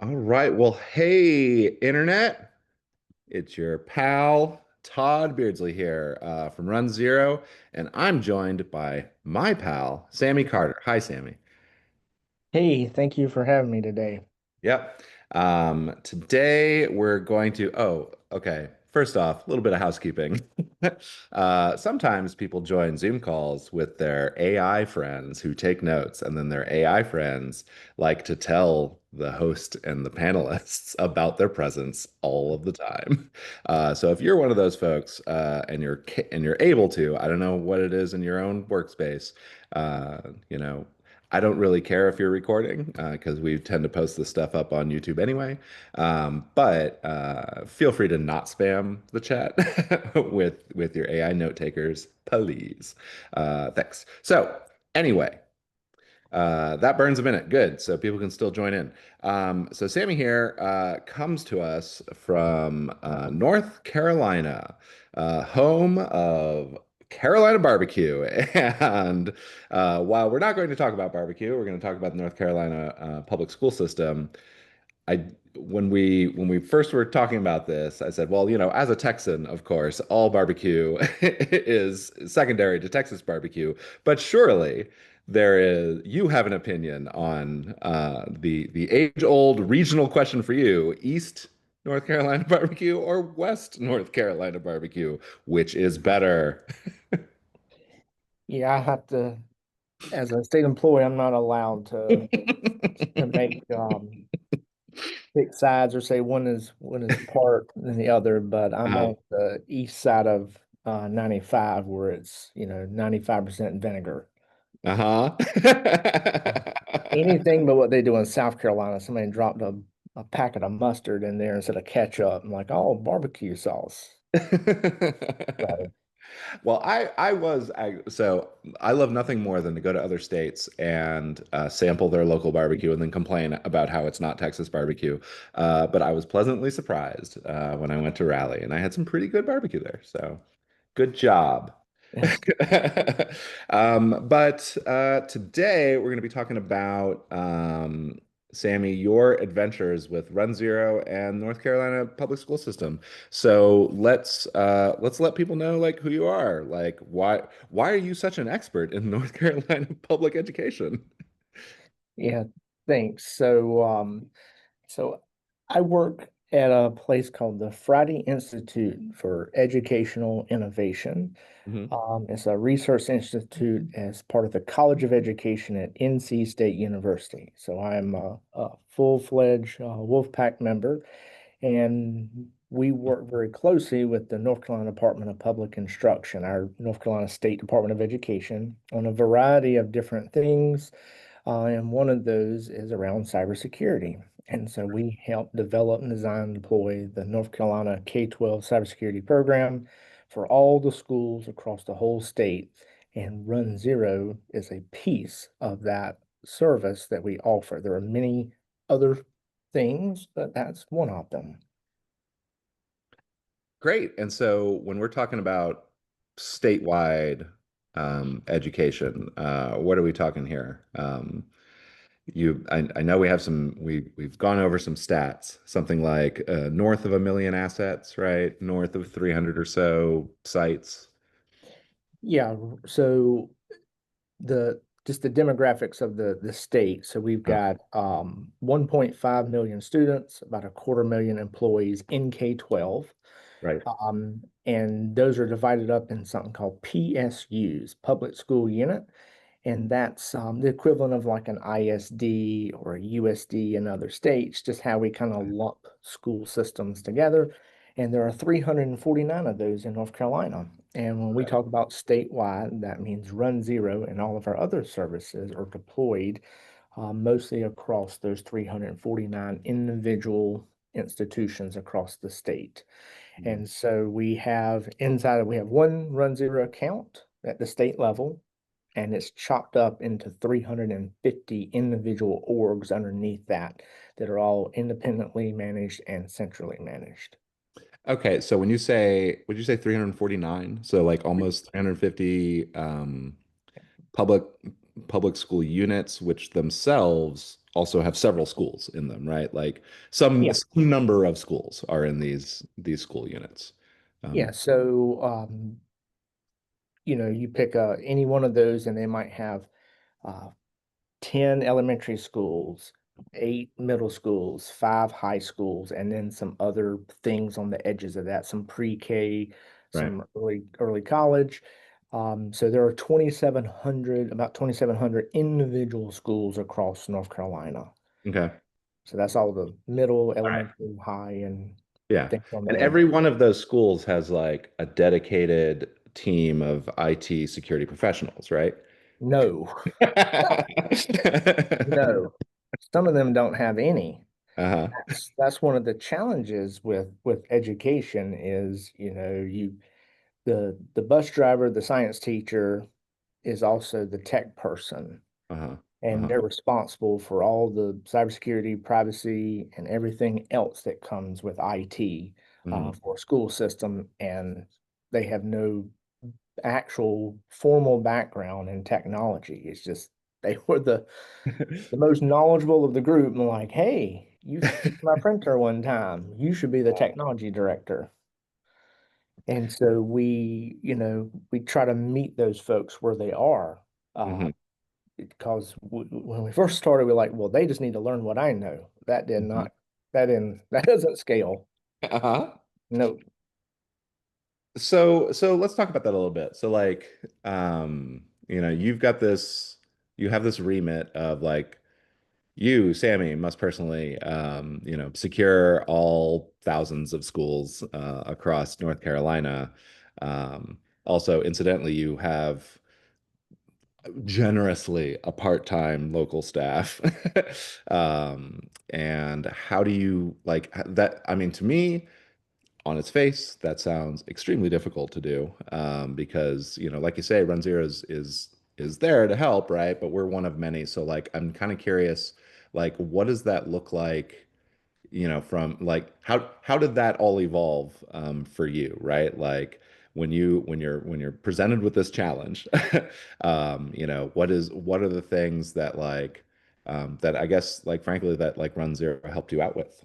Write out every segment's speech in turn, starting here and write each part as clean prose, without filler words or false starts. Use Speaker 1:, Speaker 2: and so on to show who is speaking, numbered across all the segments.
Speaker 1: All right. Well, hey, Internet. It's your pal, Tod Beardsley here from runZero, and I'm joined by my pal, Sammy Carter. Hi, Sammy.
Speaker 2: Hey, thank you for having me today.
Speaker 1: Yep. Today we're going to, oh, okay. First off, a little bit of housekeeping. Sometimes people join Zoom calls with their AI friends who take notes, and then their AI friends like to tell the host and the panelists about their presence all of the time. So if you're one of those folks and you're able to, I don't know what it is in your own workspace, uh, you know, I don't really care if you're recording because we tend to post this stuff up on YouTube anyway. But feel free to not spam the chat with your AI note takers, please. Thanks. So anyway, that burns a minute. Good. So people can still join in. So Sammy here comes to us from North Carolina, home of Carolina barbecue. And while we're not going to talk about barbecue, we're going to talk about the North Carolina public school system. I when we first were talking about this, I said, well, as a Texan, of course, all barbecue is secondary to Texas barbecue, but surely you have an opinion on the age-old regional question for you, East North Carolina barbecue or West North Carolina barbecue, which is better?
Speaker 2: Yeah, I have to, as a state employee, I'm not allowed to make pick sides or say one is part than the other, but I'm
Speaker 1: Uh-huh.
Speaker 2: on the east side of 95 where it's, 95% vinegar.
Speaker 1: Uh-huh.
Speaker 2: Anything but what they do in South Carolina. Somebody dropped a packet of mustard in there instead of ketchup. I'm like, oh, barbecue sauce. So,
Speaker 1: Well, so I love nothing more than to go to other states and sample their local barbecue and then complain about how it's not Texas barbecue. But I was pleasantly surprised when I went to Raleigh and I had some pretty good barbecue there. So good job. But today we're going to be talking about Sammy, your adventures with runZero and North Carolina public school system. So let's let people know like who you are. Like why are you such an expert in North Carolina public education?
Speaker 2: yeah, thanks. So I work at a place called the Friday Institute for Educational Innovation.
Speaker 1: Hmm.
Speaker 2: It's a research institute as part of the College of Education at NC State University. So I'm a full-fledged Wolfpack member, and we work very closely with the North Carolina Department of Public Instruction, our North Carolina State Department of Education, on a variety of different things. And one of those is around cybersecurity. And so we help develop and design and deploy the North Carolina K-12 cybersecurity program for all the schools across the whole state. And runZero is a piece of that service that we offer. There are many other things, but that's one of them.
Speaker 1: Great. And so when we're talking about statewide education, what are we talking here? I know we've gone over some stats, something like north of 1 million assets, right? North of 300 or so sites.
Speaker 2: Yeah, so the just the demographics of the state. So we've
Speaker 1: Uh,
Speaker 2: got 1.5 million students, about a quarter million employees in K-12.
Speaker 1: right.
Speaker 2: And those are divided up in something called PSUs, public school unit. And that's the equivalent of like an ISD or a USD in other states, just how we kind of lump school systems together. And there are 349 of those in North Carolina. And when we talk about statewide, that means runZero and all of our other services are deployed mostly across those 349 individual institutions across the state.
Speaker 1: Mhm.
Speaker 2: And so we have one runZero account at the state level, and it's chopped up into 350 individual orgs underneath that are all independently managed and centrally managed.
Speaker 1: Okay, so would you say 349? So like almost 350 public public school units, which themselves also have several schools in them, right? Like
Speaker 2: Yeah,
Speaker 1: some number of schools are in these school units.
Speaker 2: yeah.
Speaker 1: Um,
Speaker 2: So, you pick any one of those, and they might have uh, 10 elementary schools, 8 middle schools, 5 high schools, and then some other things on the edges of that, some pre-K,
Speaker 1: right.
Speaker 2: some early college. So there are 2,700, about 2,700 individual schools across North Carolina.
Speaker 1: Okay.
Speaker 2: So that's all the middle,
Speaker 1: All right.
Speaker 2: elementary, high, and
Speaker 1: Yeah.
Speaker 2: things on
Speaker 1: And
Speaker 2: the edge.
Speaker 1: every one of those schools has like a dedicated team of IT security professionals, right?
Speaker 2: No, no. Some of them don't have any.
Speaker 1: Uh-huh.
Speaker 2: That's one of the challenges with education is, the bus driver, the science teacher is also the tech person,
Speaker 1: Uh-huh.
Speaker 2: and
Speaker 1: Uh-huh.
Speaker 2: they're responsible for all the cybersecurity, privacy, and everything else that comes with IT
Speaker 1: Mhm.
Speaker 2: for a school system, and they have no actual formal background in technology. It's just they were the most knowledgeable of the group and like, hey, you fixed my printer one time. You should be the technology director. And so we try to meet those folks where they are.
Speaker 1: Mhm.
Speaker 2: Because when we first started, we're like, well, they just need to learn what I know.
Speaker 1: Mhm.
Speaker 2: That doesn't scale.
Speaker 1: Uh-huh.
Speaker 2: No.
Speaker 1: So let's talk about that a little bit. So like you have this remit of like you, Sammy, must personally secure all thousands of schools across North Carolina. Also, incidentally, you have generously a part-time local staff. And how do you like that? I mean, to me, on its face, that sounds extremely difficult to do because, like you say, runZero is there to help, right? But we're one of many. So like, I'm kind of curious, like, what does that look like? From like how did that all evolve for you, right? Like when you're presented with this challenge, what are the things that like that I guess like frankly that like runZero helped you out with?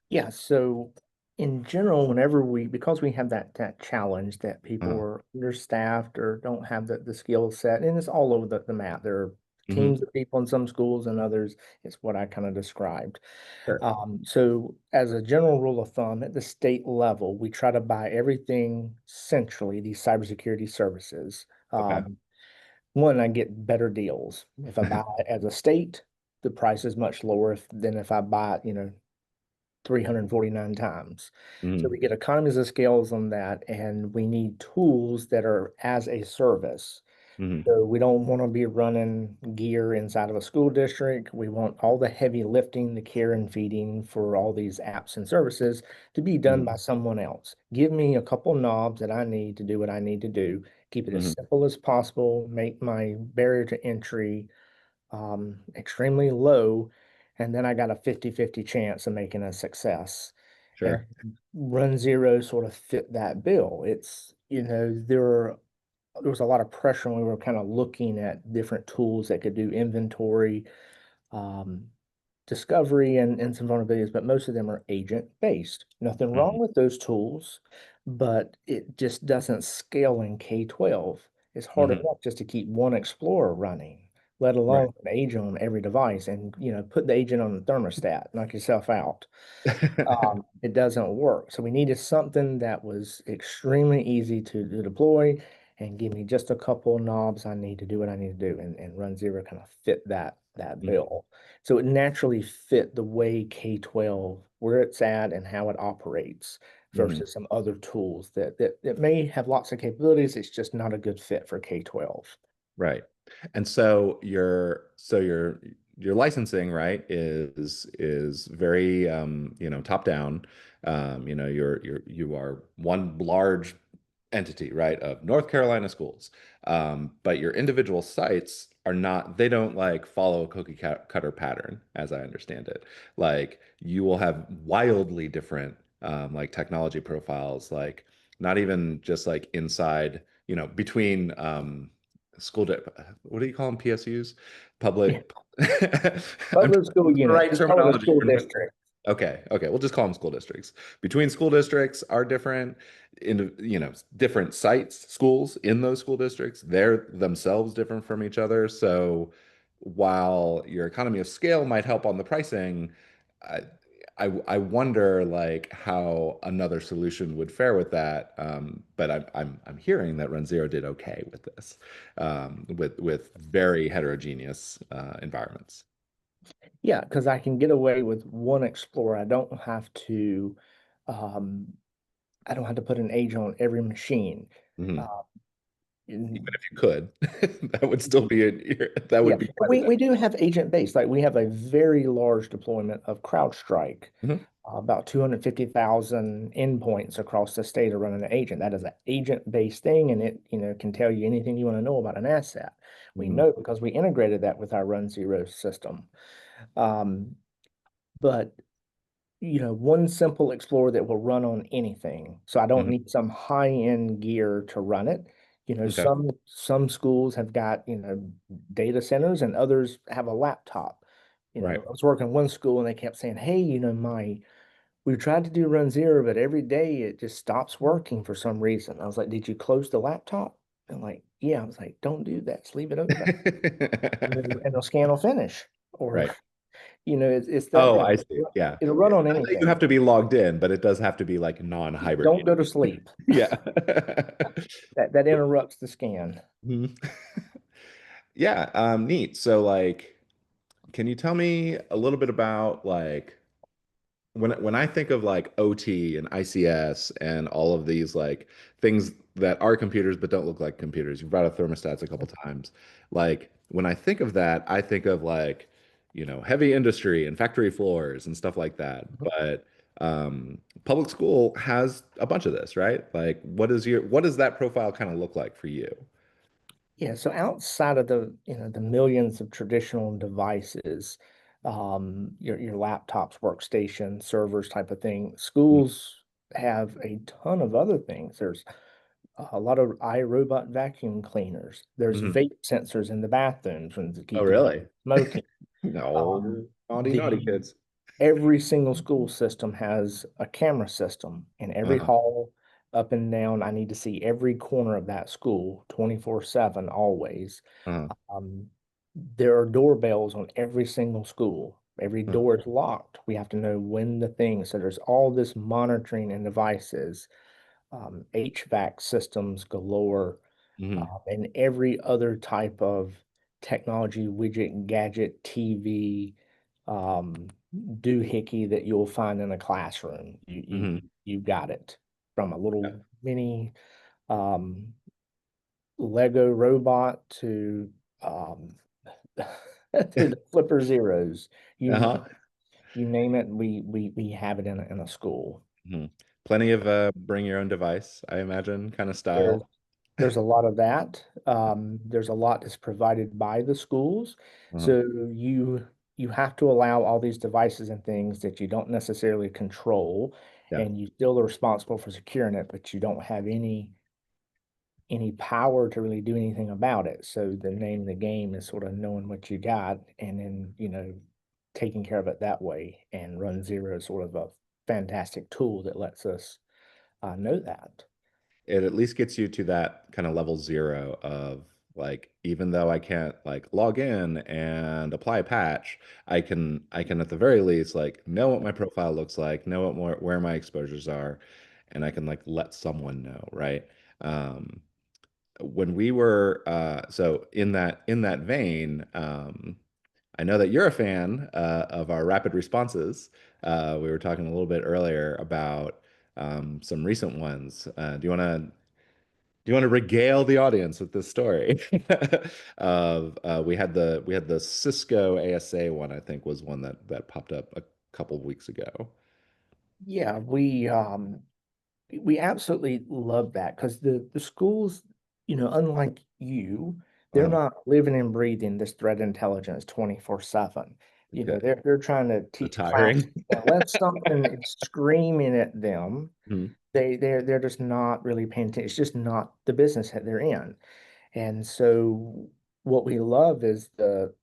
Speaker 2: Yeah, so in general, because we have that challenge that people
Speaker 1: Uh,
Speaker 2: are understaffed or don't have the skill set, and it's all over the map. There are
Speaker 1: hmm
Speaker 2: teams of people in some schools and others. It's what I kind of described.
Speaker 1: Sure.
Speaker 2: So as a general rule of thumb, at the state level, we try to buy everything centrally, these cybersecurity services.
Speaker 1: Okay.
Speaker 2: One, I get better deals. If I buy it as a state, the price is much lower than if I buy it, 349 times. So we
Speaker 1: hmm
Speaker 2: get economies of scales on that, and we need tools that are as a service.
Speaker 1: hmm
Speaker 2: So we don't want to be running gear inside of a school district. We want all the heavy lifting, the care and feeding for all these apps and services to be done
Speaker 1: hmm
Speaker 2: by someone else. Give me a couple knobs that I need to do what I need to do. Keep it as
Speaker 1: hmm
Speaker 2: simple as possible. Make my barrier to entry extremely low, and then I got a 50-50 chance of making a success. And
Speaker 1: Sure.
Speaker 2: runZero sort of fit that bill. There was a lot of pressure when we were kind of looking at different tools that could do inventory, um, discovery, and some vulnerabilities, but most of them are agent based. Nothing
Speaker 1: hmm
Speaker 2: wrong with those tools, but it just doesn't scale in K-12. It's hard
Speaker 1: hmm
Speaker 2: enough just to keep one Explorer running, let
Speaker 1: Right.
Speaker 2: alone an agent on every device and put the agent on the thermostat, knock yourself out. It doesn't work. So we needed something that was extremely easy to deploy and give me just a couple knobs I need to do what I need to do. And runZero kind of fit that
Speaker 1: Mhm,
Speaker 2: bill. So it naturally fit the way K-12, where it's at and how it operates
Speaker 1: mhm.
Speaker 2: versus some other tools that may have lots of capabilities. It's just not a good fit for K-12.
Speaker 1: Right. And so your licensing, right, is very top down. You are one large entity, right, of North Carolina schools. But your individual sites are not, they don't like follow a cutter pattern, as I understand it. Like you will have wildly different like technology profiles, like not even just like inside, between school di what do you call them? PSUs?
Speaker 2: Yeah,
Speaker 1: Public. I'm trying
Speaker 2: public
Speaker 1: to
Speaker 2: school
Speaker 1: look for the
Speaker 2: unit.
Speaker 1: right
Speaker 2: Just call it a
Speaker 1: terminology.
Speaker 2: school district.
Speaker 1: Okay, okay, we'll just call them school districts. Between school districts are different in, different sites, schools in those school districts, they're themselves different from each other. So while your economy of scale might help on the pricing, I I wonder like how another solution would fare with that. But I'm hearing that runZero did okay with this, with very heterogeneous environments.
Speaker 2: Yeah, because I can get away with one Explorer. Um, I don't have to put an agent on every machine.
Speaker 1: Mhm.
Speaker 2: Uh,
Speaker 1: Even
Speaker 2: in-
Speaker 1: if you could, that would still be that
Speaker 2: yeah,
Speaker 1: would be quite a
Speaker 2: we
Speaker 1: bit.
Speaker 2: do have agent based. Like we have a very large deployment of CrowdStrike,
Speaker 1: Mhm.
Speaker 2: about 250,000 endpoints across the state are running an agent. That is an agent based thing, and it can tell you anything you want to know about an asset. We
Speaker 1: Mhm.
Speaker 2: know because we integrated that with our runZero system. Um, but one simple Explorer that will run on anything. So I don't
Speaker 1: Mhm.
Speaker 2: need some high-end gear to run it.
Speaker 1: Okay.
Speaker 2: Some schools have got, data centers and others have a laptop.
Speaker 1: Right.
Speaker 2: I was working in one school and they kept saying, "Hey, we tried to do run zero, but every day it just stops working for some reason." I was like, "Did you close the laptop?" And like, "Yeah." I was like, "Don't do that. Just leave it open." And the scan will finish. Or,
Speaker 1: Right.
Speaker 2: it's that
Speaker 1: Oh,
Speaker 2: thing.
Speaker 1: I see. Yeah.
Speaker 2: It'll
Speaker 1: Yeah.
Speaker 2: run on
Speaker 1: Not that you have
Speaker 2: anything.
Speaker 1: to be logged in, but it does have to be like non-hibernate.
Speaker 2: Don't go to sleep.
Speaker 1: Yeah.
Speaker 2: That interrupts the scan.
Speaker 1: Mhm. Yeah, neat. So like, can you tell me a little bit about like when I think of like OT and ICS and all of these like things that are computers but don't look like computers, you brought up thermostats a couple times. Like when I think of that, I think of like, heavy industry and factory floors and stuff like that. But public school has a bunch of this, right? Like what does that profile kind of look like for you?
Speaker 2: Yeah, so outside of the millions of traditional devices, your laptops, workstations, servers type of thing, schools have a ton of other things. There's a lot of iRobot vacuum cleaners. There's
Speaker 1: Mhm.
Speaker 2: vape sensors in the bathrooms to
Speaker 1: Oh,
Speaker 2: keep you from
Speaker 1: really?
Speaker 2: smoking. Um,
Speaker 1: No, naughty, naughty
Speaker 2: the
Speaker 1: kids.
Speaker 2: every single school system has a camera system in every
Speaker 1: Uh-huh.
Speaker 2: hall, up and down. I need to see every corner of that school 24/7, always.
Speaker 1: Uh-huh.
Speaker 2: Um, there are doorbells on every single school. Every
Speaker 1: Uh-huh.
Speaker 2: door is locked. We have to know when the thing. So there's all this monitoring and devices, HVAC systems galore,
Speaker 1: Mhm.
Speaker 2: and every other type of technology, widget, gadget, TV, um, doohickey that you'll find in a classroom.
Speaker 1: Mhm.
Speaker 2: You got it, from a
Speaker 1: Yeah.
Speaker 2: little mini um, Lego robot to um, to the flipper zeros. You
Speaker 1: Uh-huh.
Speaker 2: you name it, we have it in a school.
Speaker 1: Mhm. Plenty of bring your own device, I imagine, kind of
Speaker 2: There's
Speaker 1: style.
Speaker 2: there's a lot of that. There's a lot that's provided by the schools.
Speaker 1: Uh-huh.
Speaker 2: So you have to allow all these devices and things that you don't necessarily control,
Speaker 1: Yeah.
Speaker 2: and you still are responsible for securing it, but you don't have any power to really do anything about it. So the name of the game is sort of knowing what you got and then, taking care of it that way. And Run Zero is sort of a fantastic tool that lets us know that.
Speaker 1: It at least gets you to that kind of level zero of like, even though I can't like log in and apply a patch, I can at the very least like know what my profile looks like, know where my exposures are, and I can like let someone know, right? Um, when we were so in that vein, I know that you're a fan of our rapid responses. We were talking a little bit earlier about some recent ones. Do you want to regale the audience with this story? Of we had the Cisco ASA one, I think was one that popped up a couple weeks ago.
Speaker 2: Yeah, we absolutely love that because the schools, unlike you, they're
Speaker 1: Uh,
Speaker 2: not living and breathing this threat intelligence 24/7.
Speaker 1: okay.
Speaker 2: They're trying to
Speaker 1: The
Speaker 2: teach classes.
Speaker 1: tiring.
Speaker 2: Unless something is screaming at them,
Speaker 1: Mhm.
Speaker 2: they're just not really paying attention. It's just not the business that they're in. And so what we love is the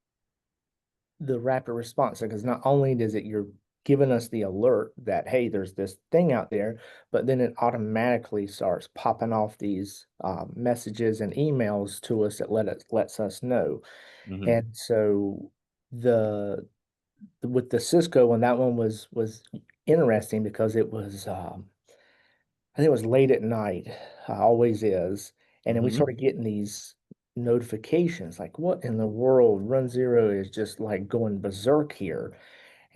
Speaker 2: rapid response, because not only does it you're giving us the alert that hey, there's this thing out there, but then it automatically starts popping off these messages and emails to us that lets us know.
Speaker 1: Hmm.
Speaker 2: And so the with the Cisco one, that one was interesting because it was I think it was late at night, always is. And then we
Speaker 1: Hmm.
Speaker 2: started getting these notifications like, what in the world? runZero is just like going berserk here.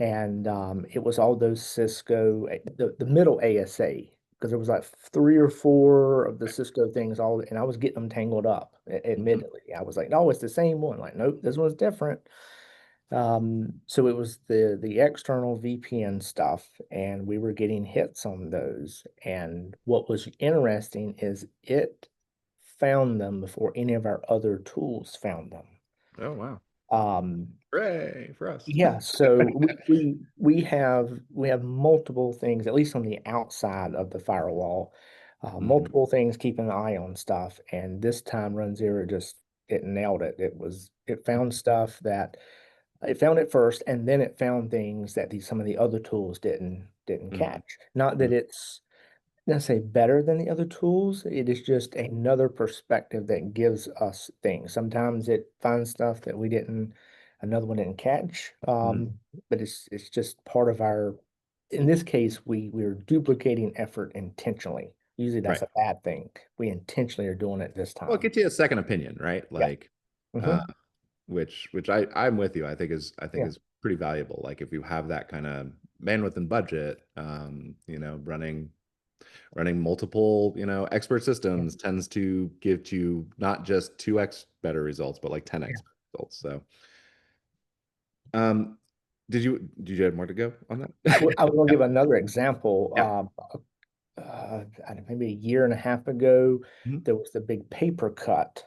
Speaker 2: And it was all those Cisco, the middle ASA, because there was like three or four of the Cisco things all, and I was getting them tangled up,
Speaker 1: Hmm.
Speaker 2: admittedly. I was like, no, it's the same one. Like, nope, this one's different. So it was the external VPN stuff, and we were getting hits on those. And what was interesting is it found them before any of our other tools found them.
Speaker 1: Oh, wow.
Speaker 2: Um,
Speaker 1: Hooray for us.
Speaker 2: yeah, so we have multiple things, at least on the outside of the firewall,
Speaker 1: Hmm.
Speaker 2: multiple things keeping an eye on stuff. And this time, runZero just it nailed it. It found stuff that it found it first, and then it found things that some of the other tools didn't
Speaker 1: Hmm.
Speaker 2: catch. Not that it's necessarily better than the other tools. It is just another perspective that gives us things. Sometimes it finds stuff that another one didn't catch.
Speaker 1: Hmm.
Speaker 2: But it's just part of our. In this case, we're duplicating effort intentionally. Usually, that's
Speaker 1: Right.
Speaker 2: a bad thing. We intentionally are doing it this
Speaker 1: Well, it
Speaker 2: time.
Speaker 1: gets you a second opinion, right?
Speaker 2: Yeah.
Speaker 1: Like, uh,
Speaker 2: Hmm.
Speaker 1: which I'm with you. I think
Speaker 2: Yeah.
Speaker 1: is pretty valuable. Like if you have that kind of bandwidth and budget, running multiple, expert
Speaker 2: Yeah.
Speaker 1: systems tends to give you not just 2x better results, but like
Speaker 2: Yeah.
Speaker 1: 10x results. So, um, did you have more to go on that?
Speaker 2: I will give another example.
Speaker 1: Yeah.
Speaker 2: I don't know, maybe a year and a half ago,
Speaker 1: Mhm.
Speaker 2: there was the big paper cut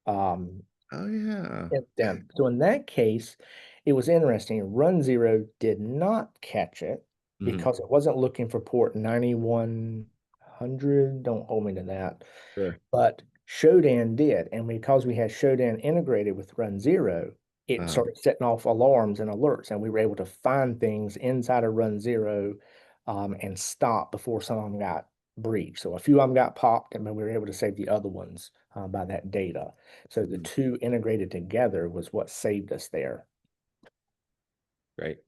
Speaker 2: um,
Speaker 1: Oh yeah.
Speaker 2: incident. So in that case, it was interesting. runZero did not catch it
Speaker 1: Hmm.
Speaker 2: because it wasn't looking for port 9100. Don't hold me to that.
Speaker 1: Sure.
Speaker 2: But Shodan did. And because we had Shodan integrated with runZero, it
Speaker 1: Uh,
Speaker 2: started setting off alarms and alerts. And we were able to find things inside of runZero and stop before some of them got breached. So a few of them got popped, and then we were able to save the other ones by that data. So the
Speaker 1: mhm.
Speaker 2: two integrated together was what saved us there.
Speaker 1: Great.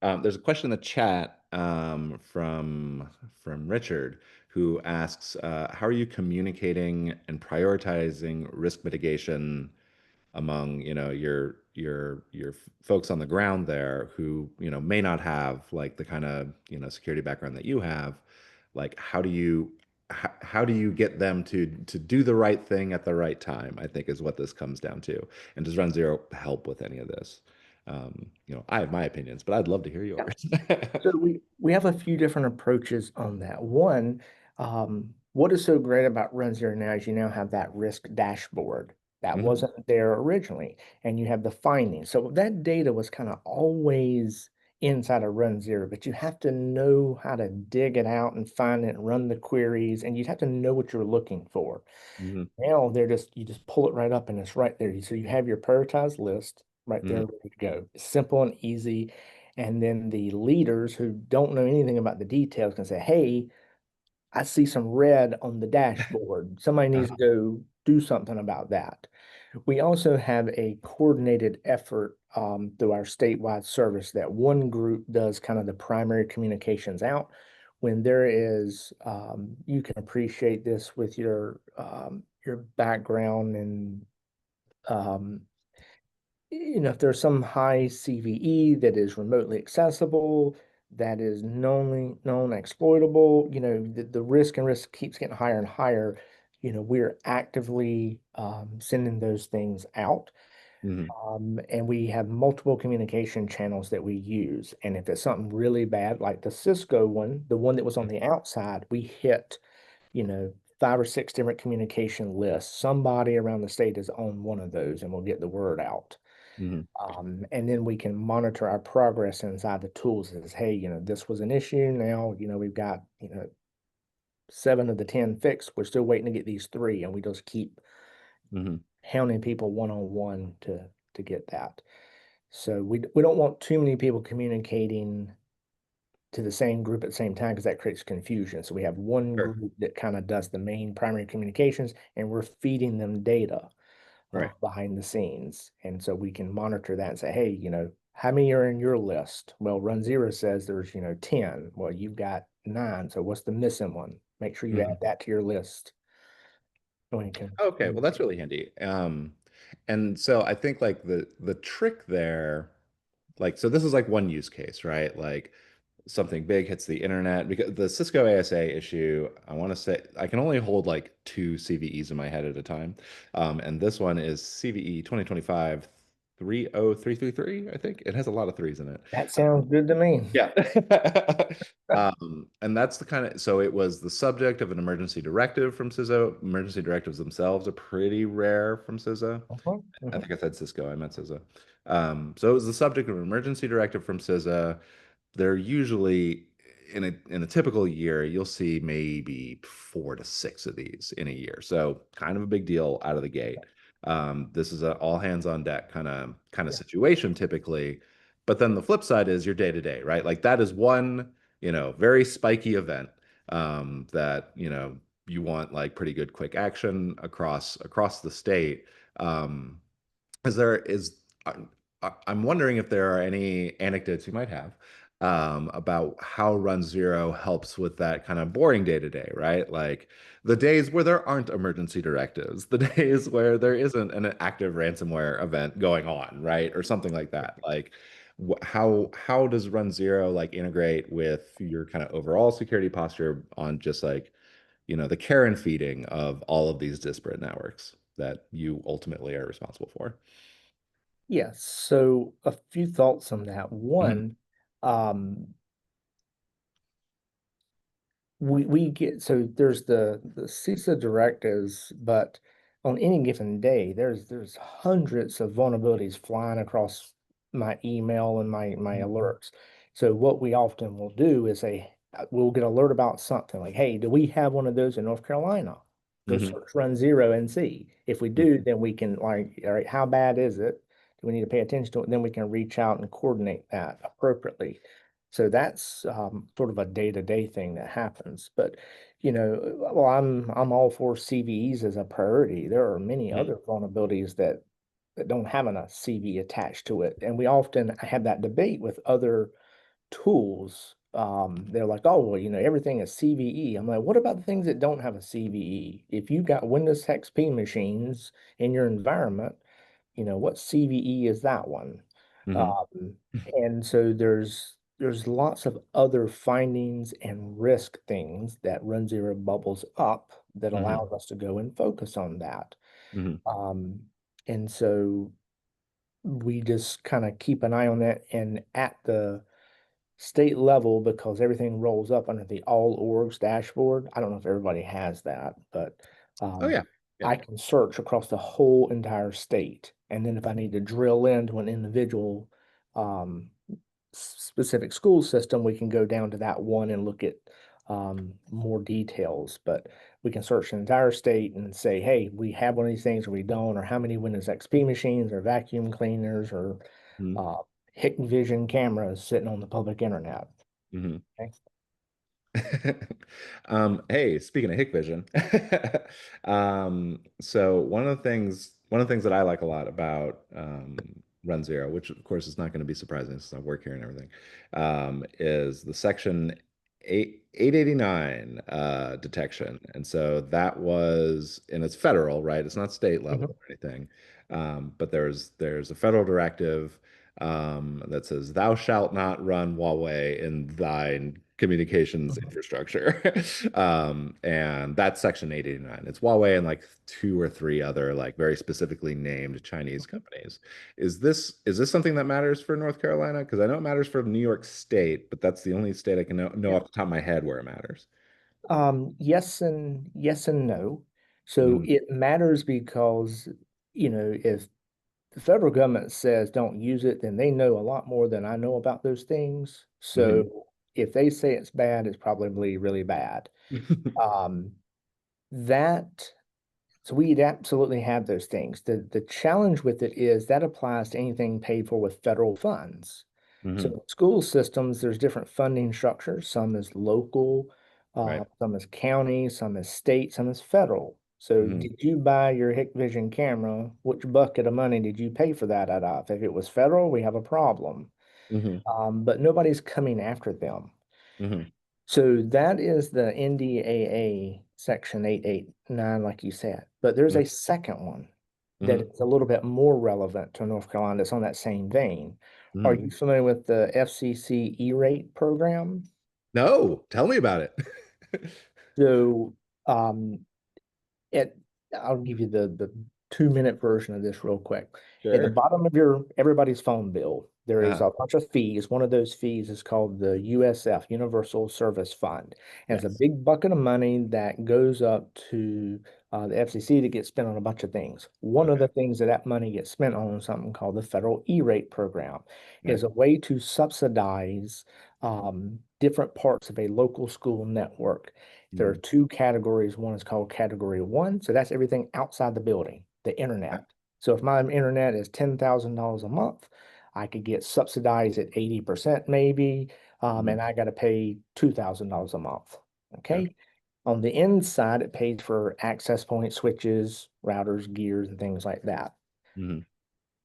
Speaker 1: There's a question in the chat from Richard who asks, "How are you communicating and prioritizing risk mitigation among your folks on the ground there who may not have like the kind of security background that you have? Like, how do you get them to do the right thing at the right time? I think is what this comes down to. And does runZero help with any of this? I have my opinions, but I'd love to hear
Speaker 2: Yeah.
Speaker 1: yours.
Speaker 2: So we have a few different approaches on that. One, what is so great about runZero now is you now have that risk dashboard that
Speaker 1: Mhm.
Speaker 2: wasn't there originally, and you have the findings. So that data was kind of always inside of runZero, but you have to know how to dig it out and find it and run the queries, and you'd have to know what you're looking for.
Speaker 1: Mhm.
Speaker 2: Now you just pull it right up and it's right there. So you have your prioritized list right there
Speaker 1: Mhm.
Speaker 2: ready to go. It's simple and easy. And then the leaders who don't know anything about the details can say, hey, I see some red on the dashboard. Somebody needs to go do something about that. We also have a coordinated effort through our statewide service that one group does kind of the primary communications out. When there is, you can appreciate this with your background and um, if there's some high CVE that is remotely accessible, that is known exploitable, the risk keeps getting higher and higher. We're actively sending those things out.
Speaker 1: Mhm.
Speaker 2: And we have multiple communication channels that we use. And if it's something really bad, like the Cisco one, the one that was on the outside, we hit, you know, 5 or 6 different communication lists. Somebody around the state is on one of those, and we'll get the word out.
Speaker 1: Mhm.
Speaker 2: And then we can monitor our progress inside the tools as, hey, this was an issue. Now, we've got, 7 of the 10 fixed. We're still waiting to get these 3, and we just keep
Speaker 1: Hmm.
Speaker 2: hounding people one-on-one to get that. So we don't want too many people communicating to the same group at the same time because that creates confusion. So we have one
Speaker 1: Sure.
Speaker 2: group that kind of does the main primary communications, and we're feeding them data
Speaker 1: Right.
Speaker 2: behind the scenes. And so we can monitor that and say, hey, how many are in your list? Well, runZero says there's, 10. Well, you've got 9. So what's the missing one? Make sure you add
Speaker 1: Mhm.
Speaker 2: that to your list when you can
Speaker 1: Okay, well that's
Speaker 2: communicate.
Speaker 1: really handy. And so I think like the trick there, like so this is like one use case, right? Like something big hits the internet because the Cisco ASA issue, I want to say I can only hold like two CVEs in my head at a time. And this one is CVE 2025 30333, I think. It has a lot of threes in it.
Speaker 2: That sounds good to me.
Speaker 1: Yeah. And that's the kind of, so it was the subject of an emergency directive from CISO. Emergency directives themselves are pretty rare from CISO.
Speaker 2: Mhm,
Speaker 1: I
Speaker 2: mhm.
Speaker 1: think I said Cisco, I meant CISO. So it was the subject of an emergency directive from CISA. They're usually in a typical year, you'll see maybe 4 to 6 of these in a year. So kind of a big deal out of the gate. This is an all hands on deck kind of
Speaker 2: Yeah.
Speaker 1: situation typically. But then the flip side is your day to day, right? Like that is one, very spiky event that, you want like pretty good quick action across the state. Um, is there is I'm wondering if there are any anecdotes you might have about how runZero helps with that kind of boring day to day, right? Like the days where there aren't emergency directives, the days where there isn't an active ransomware event going on, right? Or something like that. Like how does runZero like integrate with your kind of overall security posture on just like, the care and feeding of all of these disparate networks that you ultimately are responsible for?
Speaker 2: Yes. So a few thoughts on that.
Speaker 1: Mhm.
Speaker 2: One, um, we get so there's the CISA directives, but on any given day, there's hundreds of vulnerabilities flying across my email and my alerts. So what we often will do is say we'll get alert about something like, hey, do we have one of those in North Carolina? Go
Speaker 1: Mhm.
Speaker 2: search runZero and see. If we do,
Speaker 1: Mhm.
Speaker 2: then we can like, all right, how bad is it? Do we need to pay attention to it? Then we can reach out and coordinate that appropriately. So that's sort of a day-to-day thing that happens. But well, I'm all for CVEs as a priority. There are many
Speaker 1: Mhm.
Speaker 2: other vulnerabilities that don't have a CVE attached to it, and we often have that debate with other tools. They're like, oh, well, everything is CVE. I'm like, what about the things that don't have a CVE? If you've got Windows XP machines in your environment, what CVE is that one?
Speaker 1: Mhm.
Speaker 2: Um, and so there's lots of other findings and risk things that runZero bubbles up that
Speaker 1: Mhm.
Speaker 2: allows us to go and focus on that.
Speaker 1: Mhm.
Speaker 2: Um, and so we just kind of keep an eye on that. And at the state level, because everything rolls up under the all orgs dashboard. I don't know if everybody has that, but
Speaker 1: Oh
Speaker 2: um,
Speaker 1: yeah. Yeah.
Speaker 2: I can search across the whole entire state. And then if I need to drill into an individual um, specific school system, we can go down to that one and look at more details. But we can search the entire state and say, hey, we have one of these things or we don't, or how many Windows XP machines or vacuum cleaners or
Speaker 1: Mhm.
Speaker 2: uh, Hikvision cameras sitting on the public internet.
Speaker 1: Mhm.
Speaker 2: Okay.
Speaker 1: Hey, speaking of Hikvision, so one of the things that I like a lot about runZero, which of course is not going to be surprising since I work here and everything, is the section 889 detection. And so that was, and it's federal, right? It's not state level
Speaker 2: Mhm.
Speaker 1: or anything. But there's a federal directive that says, "Thou shalt not run Huawei in thine communications
Speaker 2: Mhm.
Speaker 1: infrastructure." And that's Section 889. It's Huawei and like two or three other like very specifically named Chinese companies. Is this something that matters for North Carolina? Because I know it matters for New York State, but that's the only state I can know
Speaker 2: Yeah.
Speaker 1: off the top of my head where it matters.
Speaker 2: Yes and no. So
Speaker 1: Mm-hmm.
Speaker 2: it matters because, if the federal government says don't use it, then they know a lot more than I know about those things.
Speaker 1: Mm-hmm.
Speaker 2: So if they say it's bad, it's probably really bad. Um, that So we'd absolutely have those things. The challenge with it is that applies to anything paid for with federal funds. So
Speaker 1: Hmm.
Speaker 2: in school systems, there's different funding structures. Some is local,
Speaker 1: Right.
Speaker 2: some is county, some is state, some is federal. So
Speaker 1: Hmm.
Speaker 2: did you buy your Hikvision camera? Which bucket of money did you pay for that out of? If it was federal, we have a problem.
Speaker 1: Hmm.
Speaker 2: But nobody's coming after them.
Speaker 1: Hmm.
Speaker 2: So that is the NDAA Section 889, like you said. But there's a second one that
Speaker 1: Hmm.
Speaker 2: is a little bit more relevant to North Carolina that's on that same vein. Are
Speaker 1: Hmm.
Speaker 2: you familiar with the FCC E-rate program?
Speaker 1: No, tell me about it.
Speaker 2: So um, it I'll give you the 2 minute version of this real quick. At the
Speaker 1: Sure.
Speaker 2: bottom of your everybody's phone bill, there is
Speaker 1: Uh,
Speaker 2: a bunch of fees. One of those fees is called the USF, Universal Service Fund. And it's a
Speaker 1: yes.
Speaker 2: big bucket of money that goes up to the FCC to get spent on a bunch of things. One of
Speaker 1: Okay.
Speaker 2: the things that money gets spent on is something called the federal E-rate program.
Speaker 1: Right.
Speaker 2: Is a way to subsidize different parts of a local school network. There are
Speaker 1: Hmm.
Speaker 2: two categories. One is called category one. So that's everything outside the building, the internet. So if my internet is $10,000 a month, I could get subsidized at 80% maybe,
Speaker 1: Hmm.
Speaker 2: and I got to pay $2,000 a month.
Speaker 1: Gotcha.
Speaker 2: Okay. On the inside, it pays for access point switches, routers, gears, and things like that.
Speaker 1: Hmm.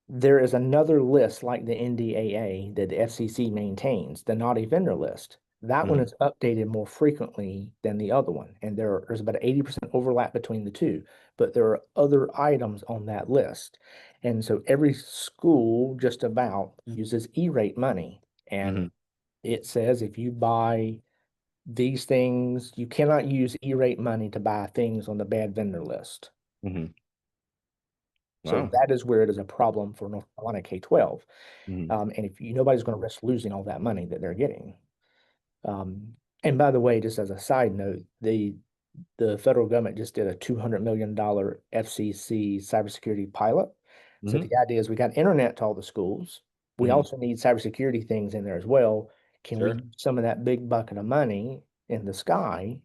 Speaker 2: There is another list like the NDAA that the FCC maintains, the naughty vendor list. That one
Speaker 1: Hmm.
Speaker 2: is updated more frequently than the other one, and there's about 80% overlap between the two. But there are other items on that list. And so every school just about uses E-rate money. And
Speaker 1: Hmm.
Speaker 2: it says if you buy these things, you cannot use E-rate money to buy things on the bad vendor list.
Speaker 1: Hmm.
Speaker 2: So
Speaker 1: Wow.
Speaker 2: that is where it is a problem for North Carolina K-12.
Speaker 1: Hmm.
Speaker 2: And if you nobody's going to risk losing all that money that they're getting. And by the way, just as a side note, the federal government just did a $200 million FCC cybersecurity pilot. So the
Speaker 1: Hmm.
Speaker 2: idea is we got internet to all the schools. We
Speaker 1: Hmm.
Speaker 2: also need cybersecurity things in there as well. Can we
Speaker 1: Sure.
Speaker 2: use some of that big bucket of money in the sky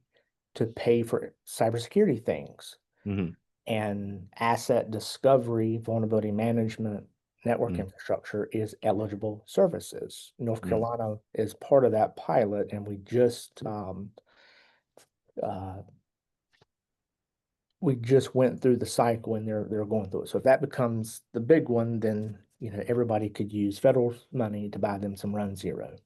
Speaker 2: to pay for cybersecurity things?
Speaker 1: Hmm.
Speaker 2: And asset discovery, vulnerability management, network
Speaker 1: Hmm.
Speaker 2: infrastructure is eligible services. North
Speaker 1: Hmm.
Speaker 2: Carolina is part of that pilot, and uh, we just went through the cycle, and they're going through it. So if that becomes the big one, then everybody could use federal money to buy them some runZero.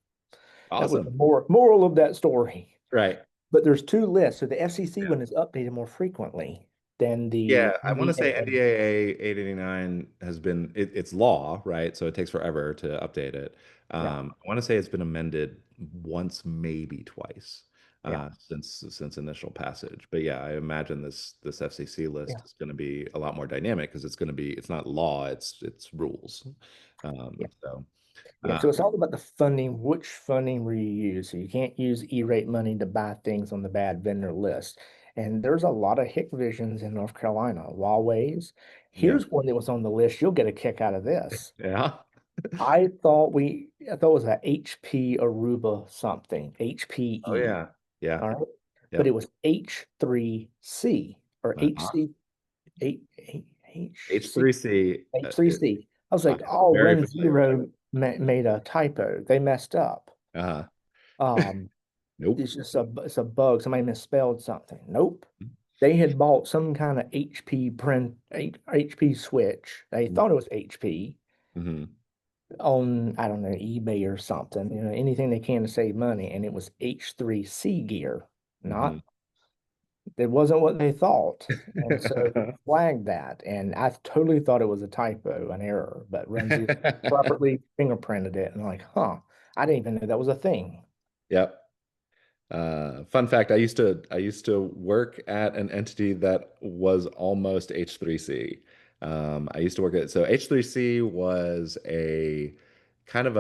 Speaker 2: That was the
Speaker 1: Awesome.
Speaker 2: moral of that story.
Speaker 1: Right.
Speaker 2: But there's two lists. So the FCC one is updated more frequently than the
Speaker 1: Yeah, I want to say
Speaker 2: NDAA.
Speaker 1: NDAA 889 has been it's law, right? So it takes forever to update it.
Speaker 2: Yeah,
Speaker 1: I want to say it's been amended once, maybe twice,
Speaker 2: yeah,
Speaker 1: since initial passage. But yeah, I imagine this FCC
Speaker 2: yeah,
Speaker 1: list is going to be a lot more dynamic because it's not law, it's rules.
Speaker 2: yeah.
Speaker 1: So
Speaker 2: Yeah, so
Speaker 1: uh,
Speaker 2: it's all about the funding. Which funding will you use? So you can't use E-rate money to buy things on the bad vendor list. And there's a lot of Hikvisions in North Carolina, Huawei's.
Speaker 1: yeah,
Speaker 2: Here's one that was on the list. You'll get a kick out of this.
Speaker 1: yeah.
Speaker 2: I thought it was a HP Aruba something,
Speaker 1: Oh
Speaker 2: HPE.
Speaker 1: yeah, yeah,
Speaker 2: All right. But it
Speaker 1: yep.
Speaker 2: was H3C or
Speaker 1: Uh-huh.
Speaker 2: HC, H6.
Speaker 1: H3C.
Speaker 2: H3C. I was like,
Speaker 1: I'm
Speaker 2: oh,
Speaker 1: very familiar with
Speaker 2: runZero made a typo. They messed up.
Speaker 1: that.
Speaker 2: Um,
Speaker 1: Nope.
Speaker 2: it's a bug. Somebody misspelled something. Nope. They had bought some kind of HP switch. They thought it was HP
Speaker 1: Mm-hmm.
Speaker 2: on, I don't know, eBay or something, anything they can to save money. And it was H3C gear,
Speaker 1: Mm-hmm.
Speaker 2: not it wasn't what they thought. And so we flagged that. And I totally thought it was a typo, an error, but runZero properly fingerprinted it. And I'm like, huh, I didn't even know that was a thing.
Speaker 1: Yep. Fun fact, I used to work at an entity that was almost H3C. I used to work at so H3C was a kind of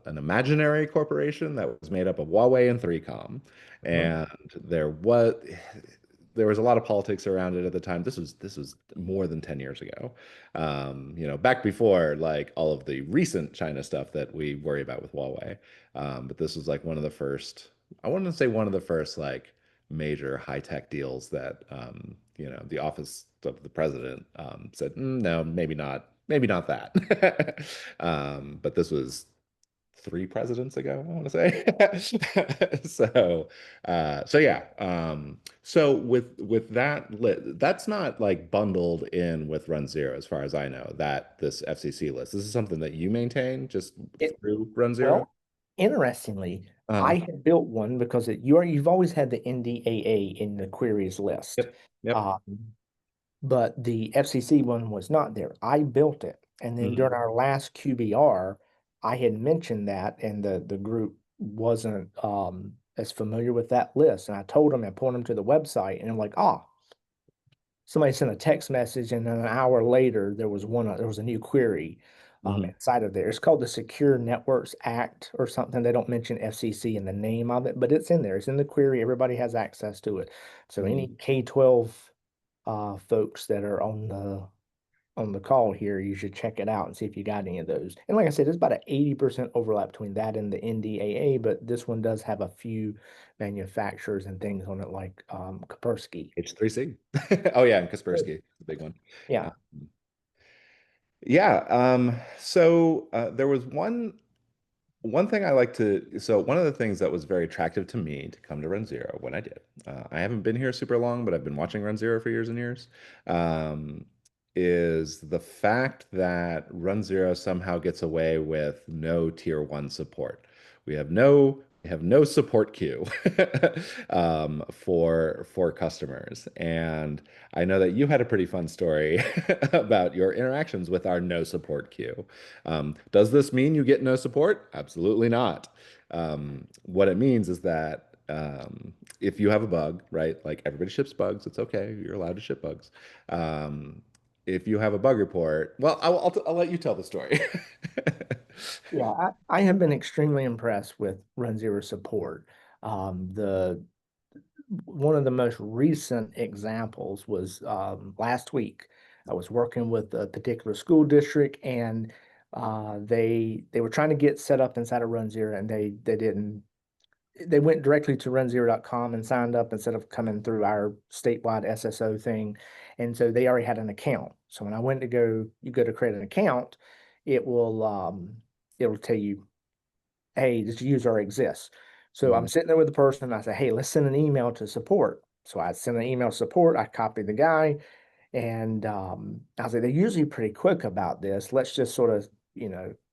Speaker 1: an imaginary corporation that was made up of Huawei and 3Com,
Speaker 2: Mhm.
Speaker 1: and there was a lot of politics around it at the time. This was more than 10 years ago. Back before like all of the recent China stuff that we worry about with Huawei. But this was like one of the first, I want to say one of the first like major high tech deals that the office of the president said, no, maybe not that. But this was three presidents ago, I want to say. So yeah. So with that that's not like bundled in with runZero, as far as I know, that this FCC list. This is something that you maintain just
Speaker 2: It,
Speaker 1: through runZero.
Speaker 2: well, interestingly,
Speaker 1: Uh,
Speaker 2: I had built one because you've always had the NDAA in the queries list.
Speaker 1: yep. Yep.
Speaker 2: Um, but the FCC one was not there. I built it. And then
Speaker 1: Hmm.
Speaker 2: during our last QBR, I had mentioned that, and the group wasn't as familiar with that list. And I told them and pointed them to the website, and I'm like, somebody sent a text message, and then an hour later, there was a new query
Speaker 1: Hmm.
Speaker 2: inside of there. It's called the Secure Networks Act or something. They don't mention FCC in the name of it, but it's in there. It's in the query. Everybody has access to it. So any
Speaker 1: Hmm.
Speaker 2: K-12 folks that are on the call here, you should check it out and see if you got any of those. And like I said, there's about an 80% overlap between that and the NDAA, but this one does have a few manufacturers and things on it like Kaspersky.
Speaker 1: H3C. Oh yeah, and Kaspersky, the big one.
Speaker 2: Yeah.
Speaker 1: Um, yeah. So there was one thing I like to, so one of the things that was very attractive to me to come to runZero when I did, I haven't been here super long, but I've been watching runZero for years and years, um, is the fact that runZero somehow gets away with no tier one support. We have no support queue for customers. And I know that you had a pretty fun story about your interactions with our no support queue. Does this mean you get no support? Absolutely not. What it means is that if you have a bug, right? Like everybody ships bugs, it's okay. You're allowed to ship bugs. Um, if you have a bug report, well, I'll let you tell the story.
Speaker 2: Yeah, I have been extremely impressed with runZero support. The One of the most recent examples was last week. I was working with a particular school district, and they were trying to get set up inside of runZero, and they didn't. They went directly to runzero.com and signed up instead of coming through our statewide SSO thing, and so they already had an account. So when I went to you go to create an account, it will it'll tell you, hey, this user exists. So I'm
Speaker 1: Mhm.
Speaker 2: sitting there with the person and I say, hey, let's send an email to support. So I send an email to support. I copy the guy, and I say they're usually pretty quick about this. Let's just sort of,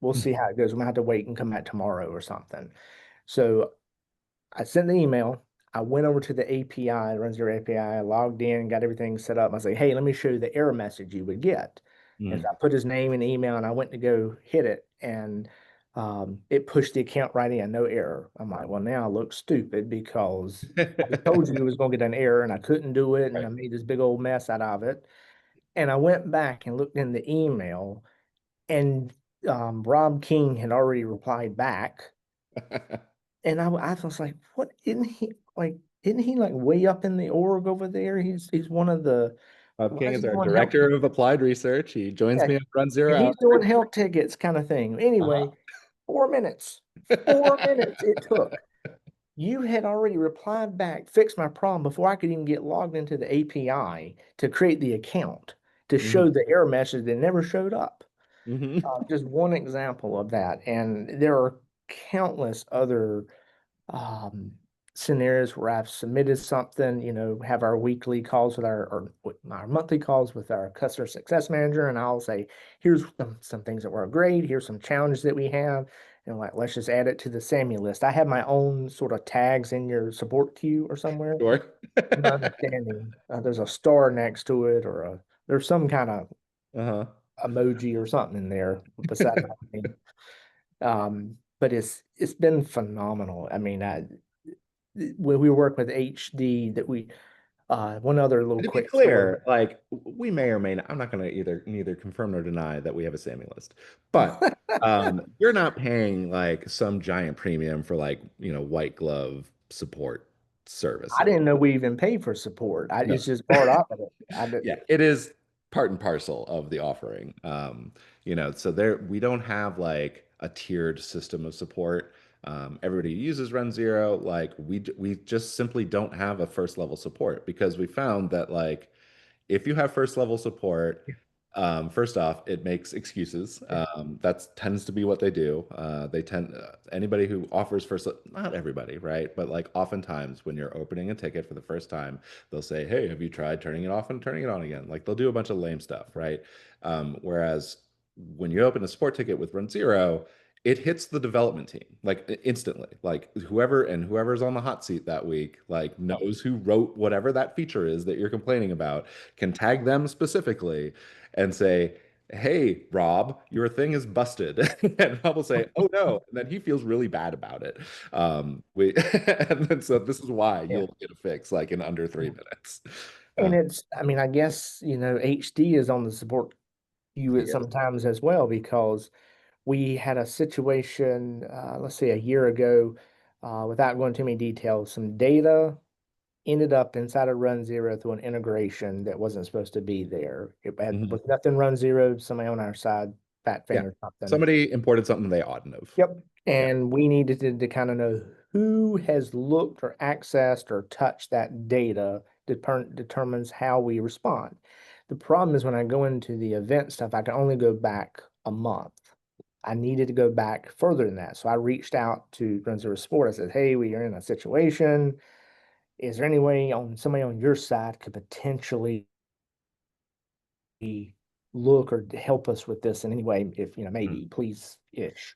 Speaker 2: we'll see how it goes. We might have to wait and come back tomorrow or something. So I sent the email. I went over to the API, it runs your API, logged in, got everything set up. I say, hey, let me show you the error message you would get. And so
Speaker 1: Mhm.
Speaker 2: I put his name and email, and I went to go hit it, and it pushed the account right in, no error. I'm like, well, now I look stupid because I just told you it was going to get an error, and I couldn't do it, and
Speaker 1: Right.
Speaker 2: I made this big old mess out of it. And I went back and looked in the email, and Rob King had already replied back. And I was like, what isn't he like way up in the org over there? He's one of the
Speaker 1: Bob
Speaker 2: why
Speaker 1: King
Speaker 2: is
Speaker 1: is
Speaker 2: he
Speaker 1: our
Speaker 2: doing help?
Speaker 1: director of applied research. He joins
Speaker 2: Yeah,
Speaker 1: me on Run Zero
Speaker 2: yeah, he's
Speaker 1: out.
Speaker 2: doing help tickets kind of thing. Anyway, 4 minutes. 4 minutes it took. You had already replied back, fixed my problem before I could even get logged into the API to create the account to show
Speaker 1: Mhm.
Speaker 2: the error message that never showed up.
Speaker 1: Mhm.
Speaker 2: Just one example of that. And there are countless other um, scenarios where I've submitted something, have our weekly calls with our monthly calls with our customer success manager, and I'll say, here's some things that were great, here's some challenges that we have, and like let's just add it to the SAMI list. I have my own sort of tags in your support queue or somewhere.
Speaker 1: Sure.
Speaker 2: My understanding, there's a star next to it, or there's some kind of
Speaker 1: Uh-huh.
Speaker 2: emoji or something in there beside my name. But it's been phenomenal. I mean, when we work with HD, that we one other little
Speaker 1: To be
Speaker 2: quick story.
Speaker 1: clear, like we may or may not, I'm not going to either neither confirm nor deny that we have a Sammy list, but you're not paying like some giant premium for like, white glove support
Speaker 2: I
Speaker 1: services.
Speaker 2: didn't know we even paid for support.
Speaker 1: No.
Speaker 2: It's just part of it. I did,
Speaker 1: Yeah, it is part and parcel of the offering. So there we don't have like a tiered system of support. Everybody uses runZero. Like we just simply don't have a first level support because we found that like if you have first level support, first off, it makes excuses.
Speaker 2: Yeah.
Speaker 1: That tends to be what they do. They tend anybody who offers first, not everybody, right? But like oftentimes when you're opening a ticket for the first time, they'll say, "Hey, have you tried turning it off and turning it on again?" Like they'll do a bunch of lame stuff, right? Whereas when you open a support ticket with runZero, it hits the development team like instantly. Like whoever's on the hot seat that week, like knows who wrote whatever that feature is that you're complaining about, can tag them specifically and say, "Hey, Rob, your thing is busted." And Rob will say, "Oh no." And then he feels really bad about it. And then so this is why
Speaker 2: Yeah.
Speaker 1: you'll get a fix like in under three
Speaker 2: Yeah.
Speaker 1: minutes.
Speaker 2: And
Speaker 1: Uh,
Speaker 2: I mean, I guess, HD is on the support queue
Speaker 1: yeah.
Speaker 2: sometimes as well, because we had a situation, let's say a year ago, without going too many details, some data ended up inside of runZero through an integration that wasn't supposed to be there.
Speaker 1: Mhm.
Speaker 2: Was nothing runZero, somebody on our side, fat
Speaker 1: Yeah.
Speaker 2: finger something.
Speaker 1: Somebody imported something they oughtn't have.
Speaker 2: Yep.
Speaker 1: Yeah.
Speaker 2: And we needed to kind of know who has looked or accessed or touched that data determines how we respond. The problem is when I go into the event stuff, I can only go back a month. I needed to go back further than that. So I reached out to runZero Sport. I said, "Hey, we are in a situation. Is there any way on somebody on your side could potentially look or help us with this in any way? If,
Speaker 1: Mhm.
Speaker 2: maybe, please ish."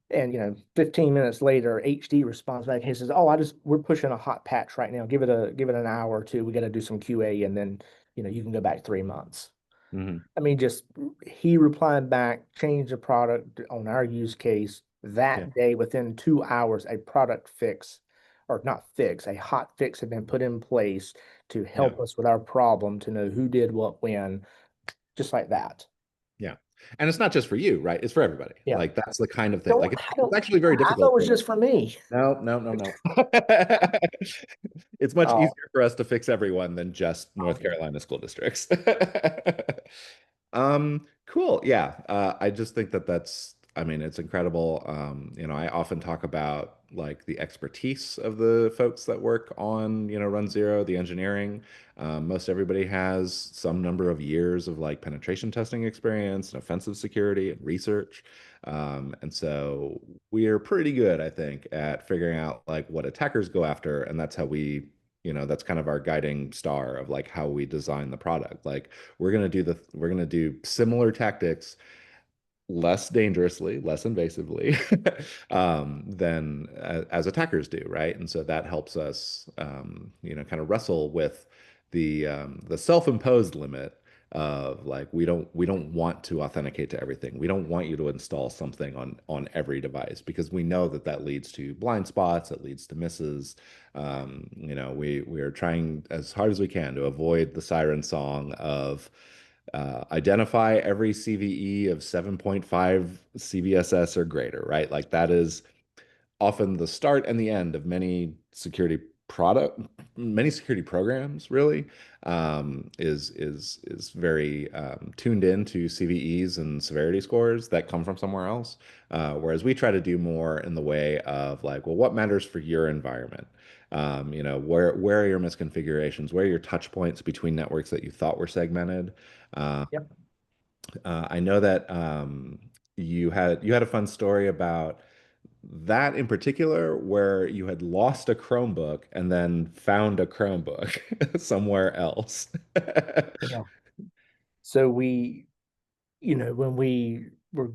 Speaker 2: And 15 minutes later, HD responds back. He says, "Oh, we're pushing a hot patch right now. Give it an hour or two. We got to do some QA, and then you can go back 3 months."
Speaker 1: Mhm.
Speaker 2: I mean, just he replied back, changed the product on our use case
Speaker 1: Yeah.
Speaker 2: that day. Within 2 hours, a product fix, or not fix, a hot fix had been put in place to
Speaker 1: Yeah.
Speaker 2: help us with our problem, to know who did what when, just like that.
Speaker 1: Yeah. And it's not just for you, right? It's for everybody.
Speaker 2: Yeah.
Speaker 1: Like that's the kind of thing.
Speaker 2: Don't
Speaker 1: Like
Speaker 2: I
Speaker 1: it's
Speaker 2: don't
Speaker 1: actually very
Speaker 2: I thought
Speaker 1: difficult
Speaker 2: it was
Speaker 1: for
Speaker 2: just for me.
Speaker 1: no, no, no, no. It's much
Speaker 2: Oh,
Speaker 1: easier for us to fix everyone than just
Speaker 2: oh
Speaker 1: North
Speaker 2: yeah.
Speaker 1: Carolina school districts. Cool. Yeah. I just think that I mean, it's incredible. I often talk about like the expertise of the folks that work on, runZero, the engineering. Most everybody has some number of years of like penetration testing experience and offensive security and research. And so we're pretty good, I think, at figuring out like what attackers go after. And that's how that's kind of our guiding star of like how we design the product. Like we're going to do similar tactics less dangerously, less invasively, than as attackers do, right? And so that helps us, kind of wrestle with the self-imposed limit of like we don't want to authenticate to everything. We don't want you to install something on every device because we know that that leads to blind spots, it leads to misses. We are trying as hard as we can to avoid the siren song of identify every CVE of 7.5 CVSS or greater, right? Like that is often the start and the end of many security programs, really, is very tuned into CVEs and severity scores that come from somewhere else. Whereas we try to do more in the way of like, well, what matters for your environment? Where are your misconfigurations? Where are your touch points between networks that you thought were segmented? Uh,
Speaker 2: Yep.
Speaker 1: I know that you had a fun story about that in particular, where you had lost a Chromebook and then found a Chromebook somewhere else.
Speaker 2: Yeah. So when we were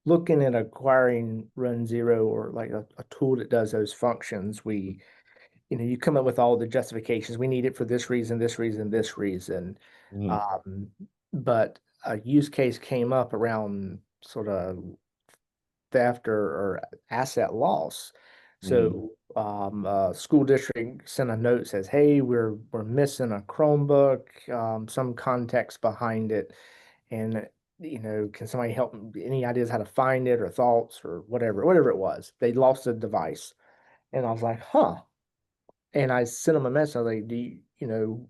Speaker 2: looking at acquiring runZero, or like a tool that does those functions, you come up with all the justifications. We need it for this reason, this reason, this reason.
Speaker 1: Mhm.
Speaker 2: Um, but a use case came up around sort of theft or asset loss.
Speaker 1: Mhm.
Speaker 2: So school district sent a note, says, "Hey, we're missing a Chromebook, some context behind it, and can somebody help? Any ideas how to find it or thoughts or whatever it was?" They lost a device, and I was like, "Huh." And I sent them a message. I was like, "Do you,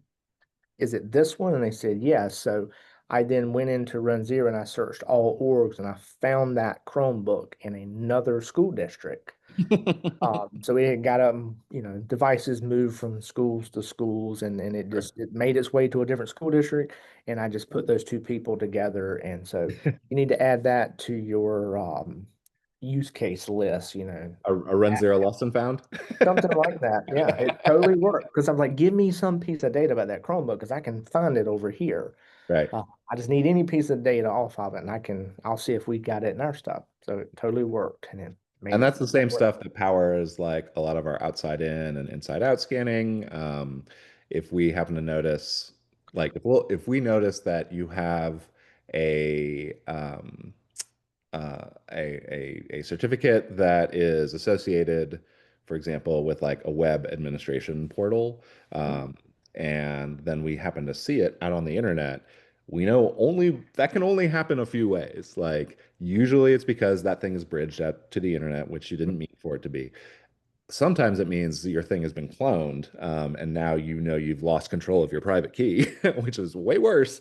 Speaker 2: is it this one?" And they said, "Yes." So I then went into runZero and I searched all orgs and I found that Chromebook in another school district. So it had got devices moved from schools to schools, and it made its way to a different school district, and I just put those two people together, and so you need to add that to your use case list,
Speaker 1: A runZero lost and found.
Speaker 2: something like that. Yeah, it totally worked because I'm like, give me some piece of data about that Chromebook because I can find it over here.
Speaker 1: Right.
Speaker 2: I just need any piece of data off of it, and I'll see if we got it in our stuff. So it totally worked, and it made
Speaker 1: And
Speaker 2: it
Speaker 1: that's the same
Speaker 2: work.
Speaker 1: stuff that powers like a lot of our outside in and inside out scanning. If we happen to notice, like if we notice that you have a a certificate that is associated, for example, with like a web administration portal, um, and then we happen to see it out on the internet, we know only that can only happen a few ways. Like usually it's because that thing is bridged out to the internet, which you didn't mean for it to be. Sometimes it means that your thing has been cloned, and now you know you've lost control of your private key, which is way worse.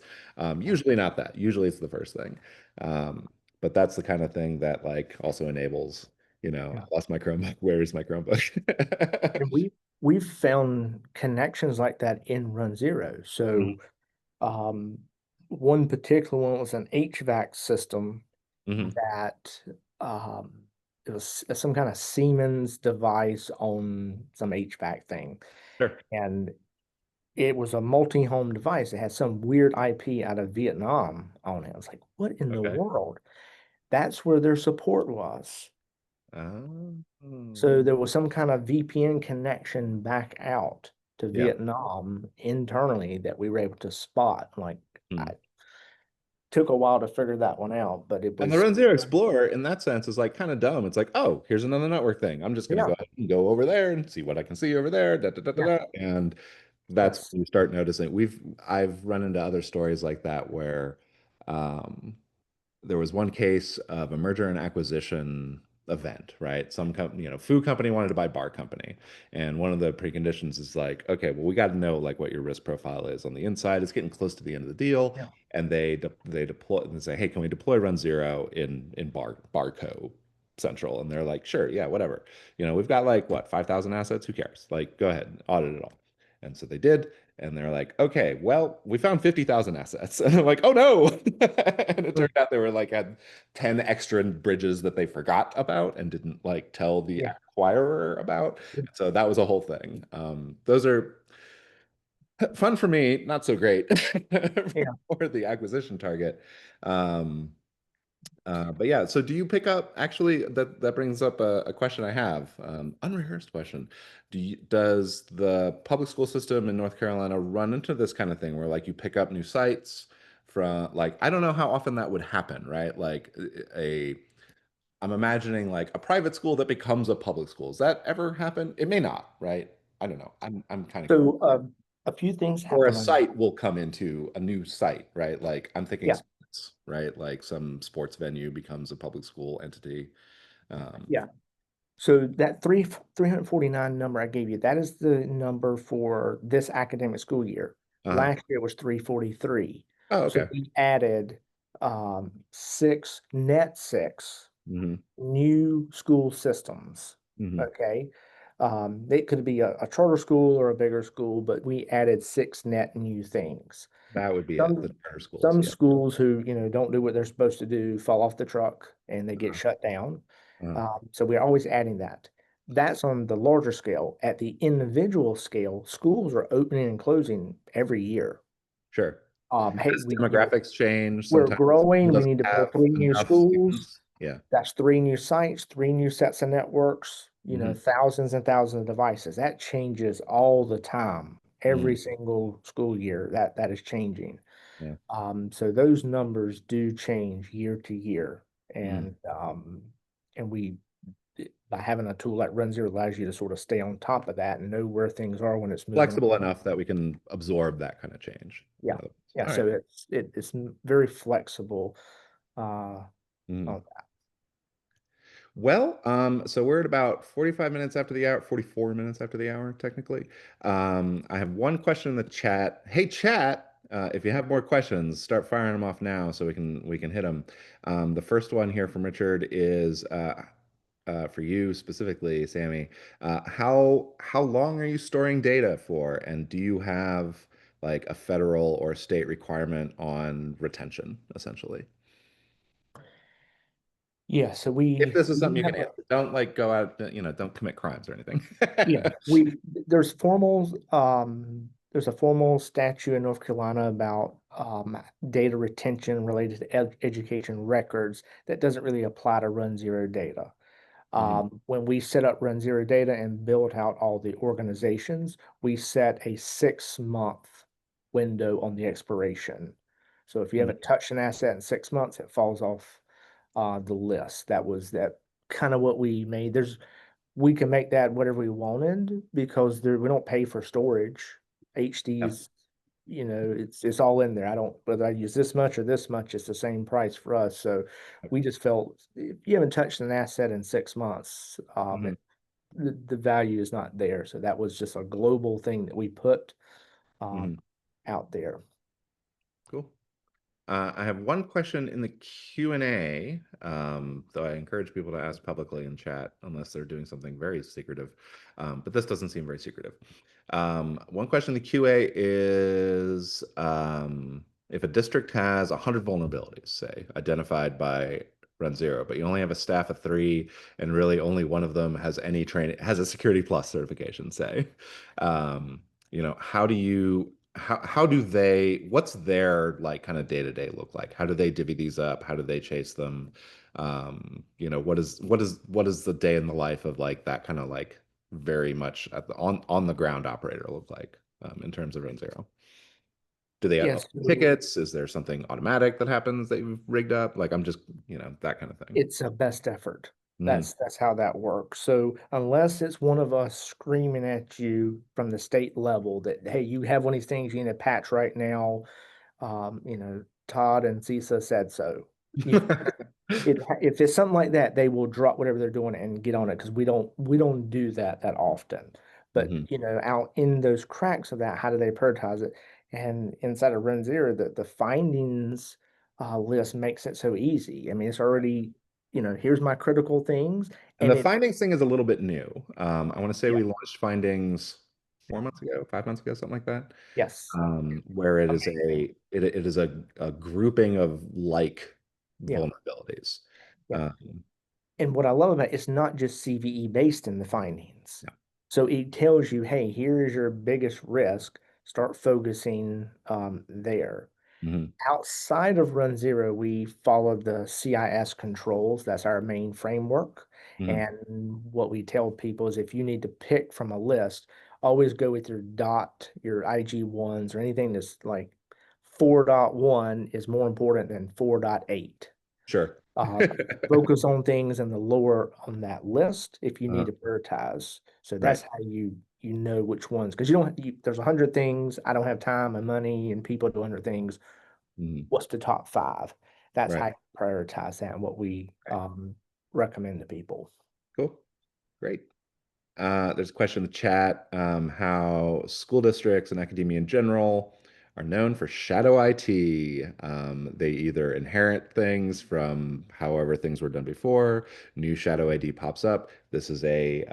Speaker 1: Usually not that. Usually it's the first thing. Um, but that's the kind of thing that like also enables,
Speaker 2: Yeah.
Speaker 1: I lost my Chromebook. Where is my Chromebook?
Speaker 2: And we've found connections like that in runZero. So
Speaker 1: Mhm,
Speaker 2: um, one particular one was an HVAC system
Speaker 1: mhm.
Speaker 2: that um, it was some kind of Siemens device on some HVAC thing,
Speaker 1: Sure.
Speaker 2: and it was a multi-home device. It had some weird IP out of Vietnam on it. I was like, what in the
Speaker 1: Okay.
Speaker 2: world? That's where their support was.
Speaker 1: Um,
Speaker 2: So there was some kind of VPN connection back out to
Speaker 1: yeah.
Speaker 2: Vietnam internally that we were able to spot. Like,
Speaker 1: Hmm.
Speaker 2: I took a while to figure that one out, but it
Speaker 1: And the
Speaker 2: was,
Speaker 1: runZero Explorer, in that sense, is like kind of dumb. It's like, oh, here's another network thing. I'm just going to go
Speaker 2: yeah,
Speaker 1: ahead and go over there and see what I can see over there. Da, da, da, da,
Speaker 2: yeah,
Speaker 1: da. And that's
Speaker 2: yes,
Speaker 1: when you start noticing. I've run into other stories like that where um, there was one case of a merger and acquisition event, right? Some company, food company wanted to buy bar company, and one of the preconditions is like, okay, well, we got to know like what your risk profile is on the inside. It's getting close to the end of the deal,
Speaker 2: yeah,
Speaker 1: and they deploy and say, hey, can we deploy runZero in Barco Central? And they're like, sure, yeah, whatever. We've got like what 5,000 assets. Who cares? Like, go ahead, audit it all. And so they did. And they're like, okay, well, we found 50,000 assets. And they're like, oh no. And it turned out they were like had 10 extra bridges that they forgot about and didn't like tell the
Speaker 2: yeah,
Speaker 1: acquirer about. And so that was a whole thing. Those are fun for me, not so great
Speaker 2: yeah.
Speaker 1: for the acquisition target. Um, but yeah, so do you pick up actually that brings up a question I have, unrehearsed question. Does the public school system in North Carolina run into this kind of thing where like you pick up new sites from like I don't know how often that would happen, right? Like a I'm imagining like a private school that becomes a public school. Does that ever happen? It may not, right? I don't know. I'm kind of curious.
Speaker 2: So a few things
Speaker 1: Or a
Speaker 2: happen on,
Speaker 1: site will come into a new site, right? Like I'm thinking
Speaker 2: yeah,
Speaker 1: sports, right? Like some sports venue becomes a public school entity. Um,
Speaker 2: yeah. So that 349 number I gave you, that is the number for this academic school year.
Speaker 1: uh-huh.
Speaker 2: Last year was 343.
Speaker 1: Oh,
Speaker 2: So
Speaker 1: okay.
Speaker 2: we added six
Speaker 1: Hmm.
Speaker 2: new school systems.
Speaker 1: Hmm.
Speaker 2: Okay. It could be a charter school or a bigger school, but we added six net new things.
Speaker 1: That would be it. The
Speaker 2: Some
Speaker 1: charter schools.
Speaker 2: some
Speaker 1: Yeah.
Speaker 2: schools who, don't do what they're supposed to do, fall off the truck and they get
Speaker 1: Uh-huh.
Speaker 2: shut down.
Speaker 1: Uh-huh.
Speaker 2: So we're always adding that. That's on the larger scale. At the individual scale, schools are opening and closing every year.
Speaker 1: Sure.
Speaker 2: Hey,
Speaker 1: As demographics change,
Speaker 2: we're
Speaker 1: sometimes a school
Speaker 2: growing. We
Speaker 1: doesn't
Speaker 2: need to build
Speaker 1: have
Speaker 2: three new
Speaker 1: enough
Speaker 2: schools.
Speaker 1: students. Yeah.
Speaker 2: That's three new sites, three new sets of networks,
Speaker 1: Hmm.
Speaker 2: thousands and thousands of devices. That changes all the time.
Speaker 1: Hmm.
Speaker 2: Every single school year, that is changing.
Speaker 1: Yeah.
Speaker 2: So those numbers do change year to year,
Speaker 1: Mm.
Speaker 2: and we by having a tool like runZero allows you to sort of stay on top of that and know where things are when it's moving
Speaker 1: Flexible
Speaker 2: around.
Speaker 1: enough that we can absorb that kind of change. In
Speaker 2: Yeah,
Speaker 1: other words.
Speaker 2: yeah.
Speaker 1: All right.
Speaker 2: So it's very flexible.
Speaker 1: Mhm.
Speaker 2: On
Speaker 1: Well, so we're at about 45 minutes after the hour, 44 minutes after the hour, technically. I have one question in the chat. Hey, chat. If you have more questions, start firing them off now so we can hit them. The first one here from Richard is for you specifically, Sammy. How long are you storing data for, and do you have like a federal or state requirement on retention, essentially?
Speaker 2: Yeah, so
Speaker 1: If this is
Speaker 2: we
Speaker 1: something
Speaker 2: do
Speaker 1: you can
Speaker 2: have a
Speaker 1: answer, don't like go out, don't commit crimes or anything.
Speaker 2: yeah, we there's formal there's a formal statute in North Carolina about data retention related to education records that doesn't really apply to runZero data.
Speaker 1: Mhm.
Speaker 2: When we set up runZero data and built out all the organizations, we set a 6 month window on the expiration. So if you
Speaker 1: Mhm.
Speaker 2: haven't touched an asset in 6 months, it falls off the list. That was that kind of what we made. We can make that whatever we wanted because we don't pay for storage. HD
Speaker 1: Yep.
Speaker 2: is, it's all in there. I don't whether I use this much or this much, it's the same price for us. So we just felt if you haven't touched an asset in 6 months,
Speaker 1: Mhm.
Speaker 2: the value is not there. So that was just a global thing that we put um,
Speaker 1: Mhm.
Speaker 2: out there.
Speaker 1: Cool. I have one question in the Q&A, though I encourage people to ask publicly in chat unless they're doing something very secretive. But this doesn't seem very secretive. One question in the QA is if a district has 100 vulnerabilities, say, identified by runZero, but you only have a staff of 3, and really only one of them has any training, has a Security Plus certification, say. How do you how do they what's their like kind of day-to-day look like? How do they divvy these up? How do they chase them? What is the day in the life of like that kind of like very much on the ground operator look like in terms of runZero? Do they
Speaker 2: Yes,
Speaker 1: upload tickets? Is there something automatic that happens that you've rigged up? Like I'm just, that kind of thing.
Speaker 2: it's a best effort.
Speaker 1: Hmm.
Speaker 2: That's how that works. So unless it's one of us screaming at you from the state level that, hey, you have one of these things you need to patch right now, Todd and CISA said so. You if it's something like that, they will drop whatever they're doing and get on it because we don't do that often. But
Speaker 1: Hmm.
Speaker 2: out in those cracks of that, how do they prioritize it? And inside of runZero, the findings list makes it so easy. I mean, it's already, here's my critical things,
Speaker 1: And
Speaker 2: and
Speaker 1: the
Speaker 2: it
Speaker 1: findings thing is a little bit new. I want to say
Speaker 2: yeah,
Speaker 1: we launched findings 4 months ago, 5 months ago, something like that.
Speaker 2: yes,
Speaker 1: Where it is
Speaker 2: amazing,
Speaker 1: a grouping of like
Speaker 2: yeah,
Speaker 1: vulnerabilities.
Speaker 2: yeah.
Speaker 1: Um,
Speaker 2: And what I love about it, it's not just CVE based in the findings.
Speaker 1: yeah.
Speaker 2: So it tells you, hey, here is your biggest risk. Start focusing there.
Speaker 1: Mhm.
Speaker 2: Outside of runZero, we follow the CIS controls. That's our main framework.
Speaker 1: Mhm.
Speaker 2: And what we tell people is if you need to pick from a list, always go with your your IG1s or anything that's like 4.1 is more important than 4.8.
Speaker 1: Sure.
Speaker 2: uh, Focus on things in the lower on that list if you need
Speaker 1: Uh,
Speaker 2: to prioritize. So
Speaker 1: right.
Speaker 2: that's how you know which ones because you don't there's 100 things. I don't have time and money and people do 100 things.
Speaker 1: Mhm.
Speaker 2: What's the top five? That's how
Speaker 1: Right.
Speaker 2: you prioritize that and what we
Speaker 1: Right.
Speaker 2: recommend to people.
Speaker 1: Cool. Great. There's a question in the chat, how school districts and academia in general are known for shadow IT. They either inherit things from however things were done before, new shadow ID pops up. This is a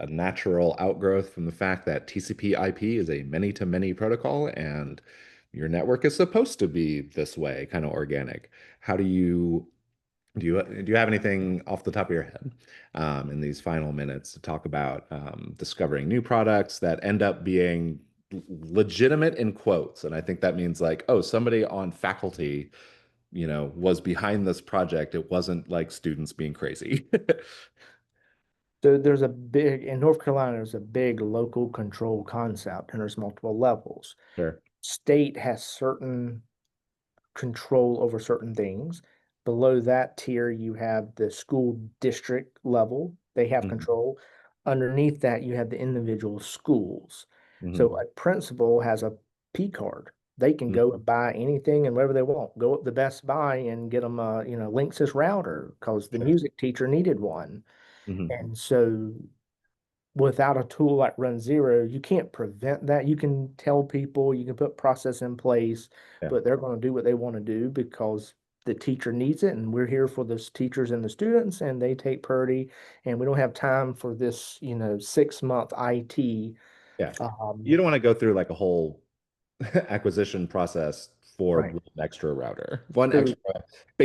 Speaker 1: natural outgrowth from the fact that TCP/IP is a many-to-many protocol, and your network is supposed to be this way, kind of organic. How do you have anything off the top of your head in these final minutes to talk about discovering new products that end up being legitimate in quotes? And I think that means like, oh, somebody on faculty, was behind this project. It wasn't like students being crazy.
Speaker 2: So there's a big in North Carolina, there's a big local control concept and there's multiple levels.
Speaker 1: Sure.
Speaker 2: State has certain control over certain things. Below that tier, you have the school district level, they have
Speaker 1: Hmm.
Speaker 2: control. Underneath that, you have the individual schools. So
Speaker 1: Hmm.
Speaker 2: a principal has a P card. They can go and buy anything and whatever they want. Go up to Best Buy and get them a, Linksys router because the
Speaker 1: Sure.
Speaker 2: music teacher needed one.
Speaker 1: Hmm.
Speaker 2: And so without a tool like runZero, you can't prevent that. You can tell people, you can put process in place,
Speaker 1: Yeah.
Speaker 2: but they're going to do what they want to do because the teacher needs it, and we're here for the teachers and the students, and they take priority, and we don't have time for this, 6 month IT.
Speaker 1: Yeah. You
Speaker 2: Um,
Speaker 1: don't want to go through like a whole acquisition process for
Speaker 2: right.
Speaker 1: one extra router, one
Speaker 2: So
Speaker 1: extra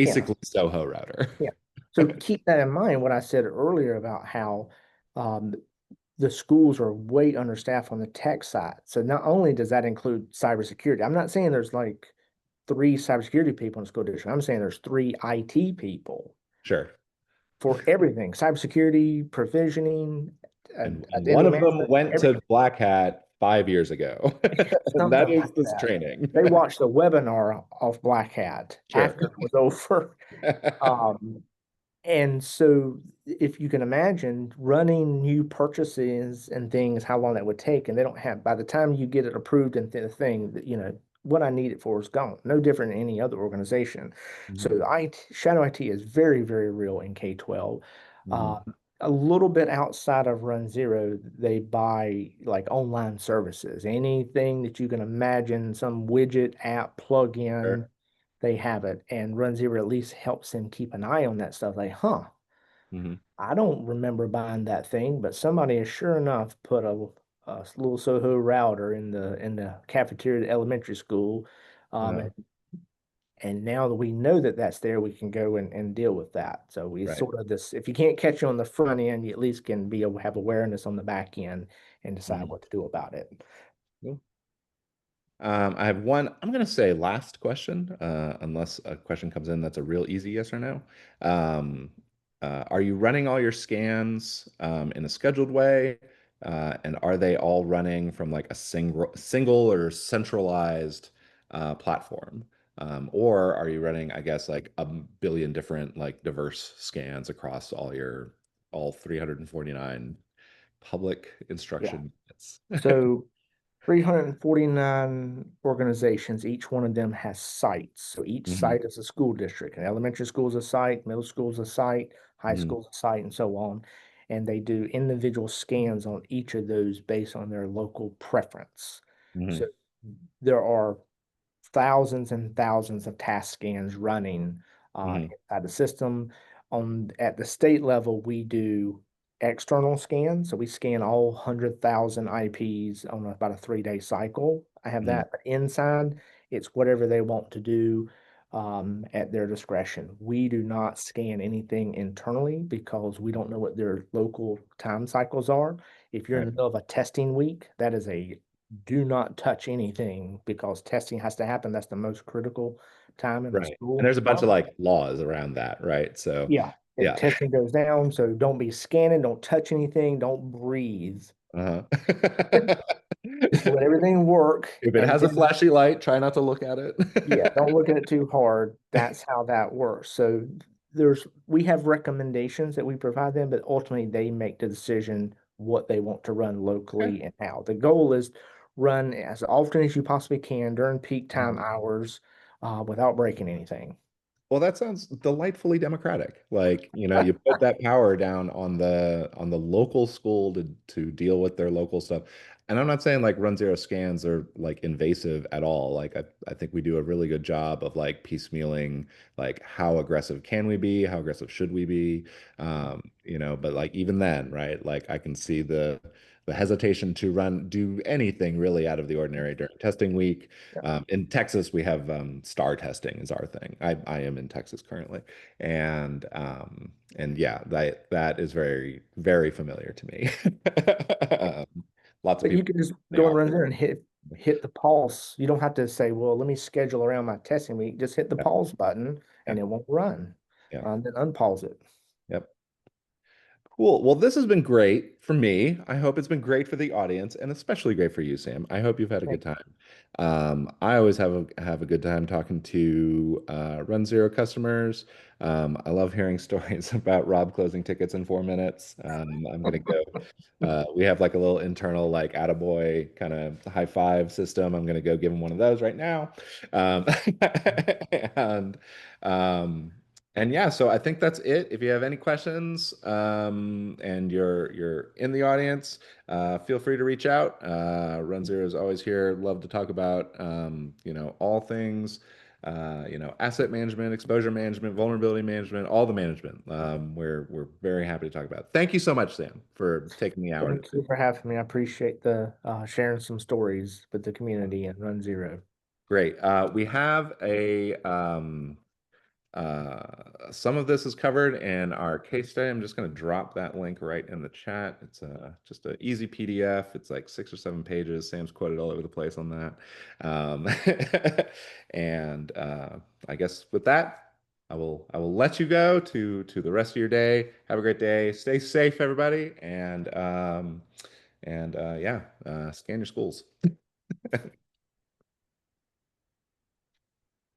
Speaker 2: yeah,
Speaker 1: basically Soho router.
Speaker 2: yeah. So keep that in mind what I said earlier about how um, the schools are way understaffed on the tech side. So not only does that include cybersecurity, I'm not saying there's like three cybersecurity people in the school district. I'm saying there's three IT people
Speaker 1: Sure.
Speaker 2: for everything, cybersecurity, provisioning,
Speaker 1: And one
Speaker 2: identity
Speaker 1: of them
Speaker 2: management,
Speaker 1: went to
Speaker 2: everything.
Speaker 1: Black Hat 5 years ago. And
Speaker 2: Something
Speaker 1: that
Speaker 2: like
Speaker 1: is this
Speaker 2: that.
Speaker 1: training.
Speaker 2: They watched the webinar of Black Hat
Speaker 1: Sure.
Speaker 2: after it was over. Um, And so, if you can imagine running new purchases and things, how long that would take, and they don't have, by the time you get it approved and the thing that, what I need it for is gone. No different than any other organization. So,
Speaker 1: Mhm,
Speaker 2: shadow IT is very, very real in K-12.
Speaker 1: mhm,
Speaker 2: Um, a little bit outside of runZero, they buy like online services, anything that you can imagine, some widget, app,
Speaker 1: sure.
Speaker 2: plug-in, they have it. And runZero at least helps them keep an eye on that stuff. Like,
Speaker 1: Mhm,
Speaker 2: I don't remember buying that thing, but somebody has sure enough put a little Soho router in the cafeteria at the elementary school. Um,
Speaker 1: uh,
Speaker 2: and, and now that we know that that's there, we can go and deal with that. So we
Speaker 1: right.
Speaker 2: sort of this, if you can't catch you on the front end, you at least can have awareness on the back end and decide
Speaker 1: Mhm.
Speaker 2: what to do about it.
Speaker 1: Cool. I have one, I'm going to say last question, unless a question comes in that's a real easy yes or no. Um, are you running all your scans in a scheduled way? And are they all running from like a single or centralized platform? Or are you running, I guess, like a billion different like diverse scans across all 349 public
Speaker 2: Yeah.
Speaker 1: instruction units?
Speaker 2: So 349 organizations, each one of them has sites. So each
Speaker 1: Mhm,
Speaker 2: site is a school district. An elementary school is a site, middle school is a site, high
Speaker 1: mhm,
Speaker 2: school is a site, and so on. And they do individual scans on each of those based on their local preference. So
Speaker 1: mhm,
Speaker 2: there are thousands and thousands of task scans running
Speaker 1: mhm,
Speaker 2: inside the system. At the state level, we do external scans, so we scan all 100,000 IPs on about a 3-day cycle. I have
Speaker 1: mhm.
Speaker 2: that. But inside, it's whatever they want to do at their discretion. We do not scan anything internally because we don't know what their local time cycles are. If you're in
Speaker 1: Right.
Speaker 2: the middle of a testing week, that is a do not touch anything because testing has to happen. That's the most critical time in the
Speaker 1: Right. And
Speaker 2: school.
Speaker 1: there's a bunch of like laws around that, right? So,
Speaker 2: Yeah,
Speaker 1: yeah.
Speaker 2: testing goes down, so don't be scanning, don't touch anything, don't breathe.
Speaker 1: Uh-huh.
Speaker 2: Just let everything work,
Speaker 1: If it
Speaker 2: and
Speaker 1: has a
Speaker 2: then
Speaker 1: flashy light, try not to look at
Speaker 2: yeah,
Speaker 1: it.
Speaker 2: don't look at it too hard. That's how that works. So we have recommendations that we provide them, but ultimately they make the decision what they want to run
Speaker 1: Okay.
Speaker 2: locally and how. The goal is run as often as you possibly can during peak time hours, without breaking anything.
Speaker 1: Well, that sounds delightfully democratic. Like, you put that power down on the local school to deal with their local stuff. And I'm not saying like run zero scans are like invasive at all. Like I think we do a really good job of like piecemealing like how aggressive can we be, how aggressive should we be? But like even then, right? Like I can see the hesitation to do anything really out of the ordinary during testing week.
Speaker 2: Yeah.
Speaker 1: In Texas, we have star testing is our thing. I am in Texas currently, and yeah, that is very very familiar to me. Lots of
Speaker 2: But you
Speaker 1: people
Speaker 2: can just
Speaker 1: they
Speaker 2: go and
Speaker 1: off.
Speaker 2: run there and hit the pause. You don't have to say, well, let me schedule around my testing week. Just hit the
Speaker 1: Yeah,
Speaker 2: pause button
Speaker 1: yeah,
Speaker 2: and it won't run.
Speaker 1: yeah.
Speaker 2: Then unpause it.
Speaker 1: Yep. Cool. Well, this has been great for me. I hope it's been great for the audience and especially great for you, Sam. I hope you've had a good time. I always have a good time talking to Run Zero customers. I love hearing stories about Rob closing tickets in 4 minutes. I'm gonna go. We have like a little internal like attaboy kind of high five system. I'm gonna go give him one of those right now. Um, and um, And yeah, so I think that's it. If you have any questions, and you're in the audience, feel free to reach out. runZero is always here. Love to talk about all things, asset management, exposure management, vulnerability management, all the management. We're very happy to talk about it. Thank you so much, Sam, for taking the hour
Speaker 2: Thank
Speaker 1: today.
Speaker 2: you for having me. I appreciate the sharing some stories with the community and Run Zero.
Speaker 1: Great. We have some of this is covered in our case study. I'm just going to drop that link right in the chat. It's just an easy PDF. It's like 6 or 7 pages. Sam's quoted all over the place on that. Um, and I guess with that, I will let you go to the rest of your day. Have a great day. Stay safe, everybody, and yeah, scan your schools.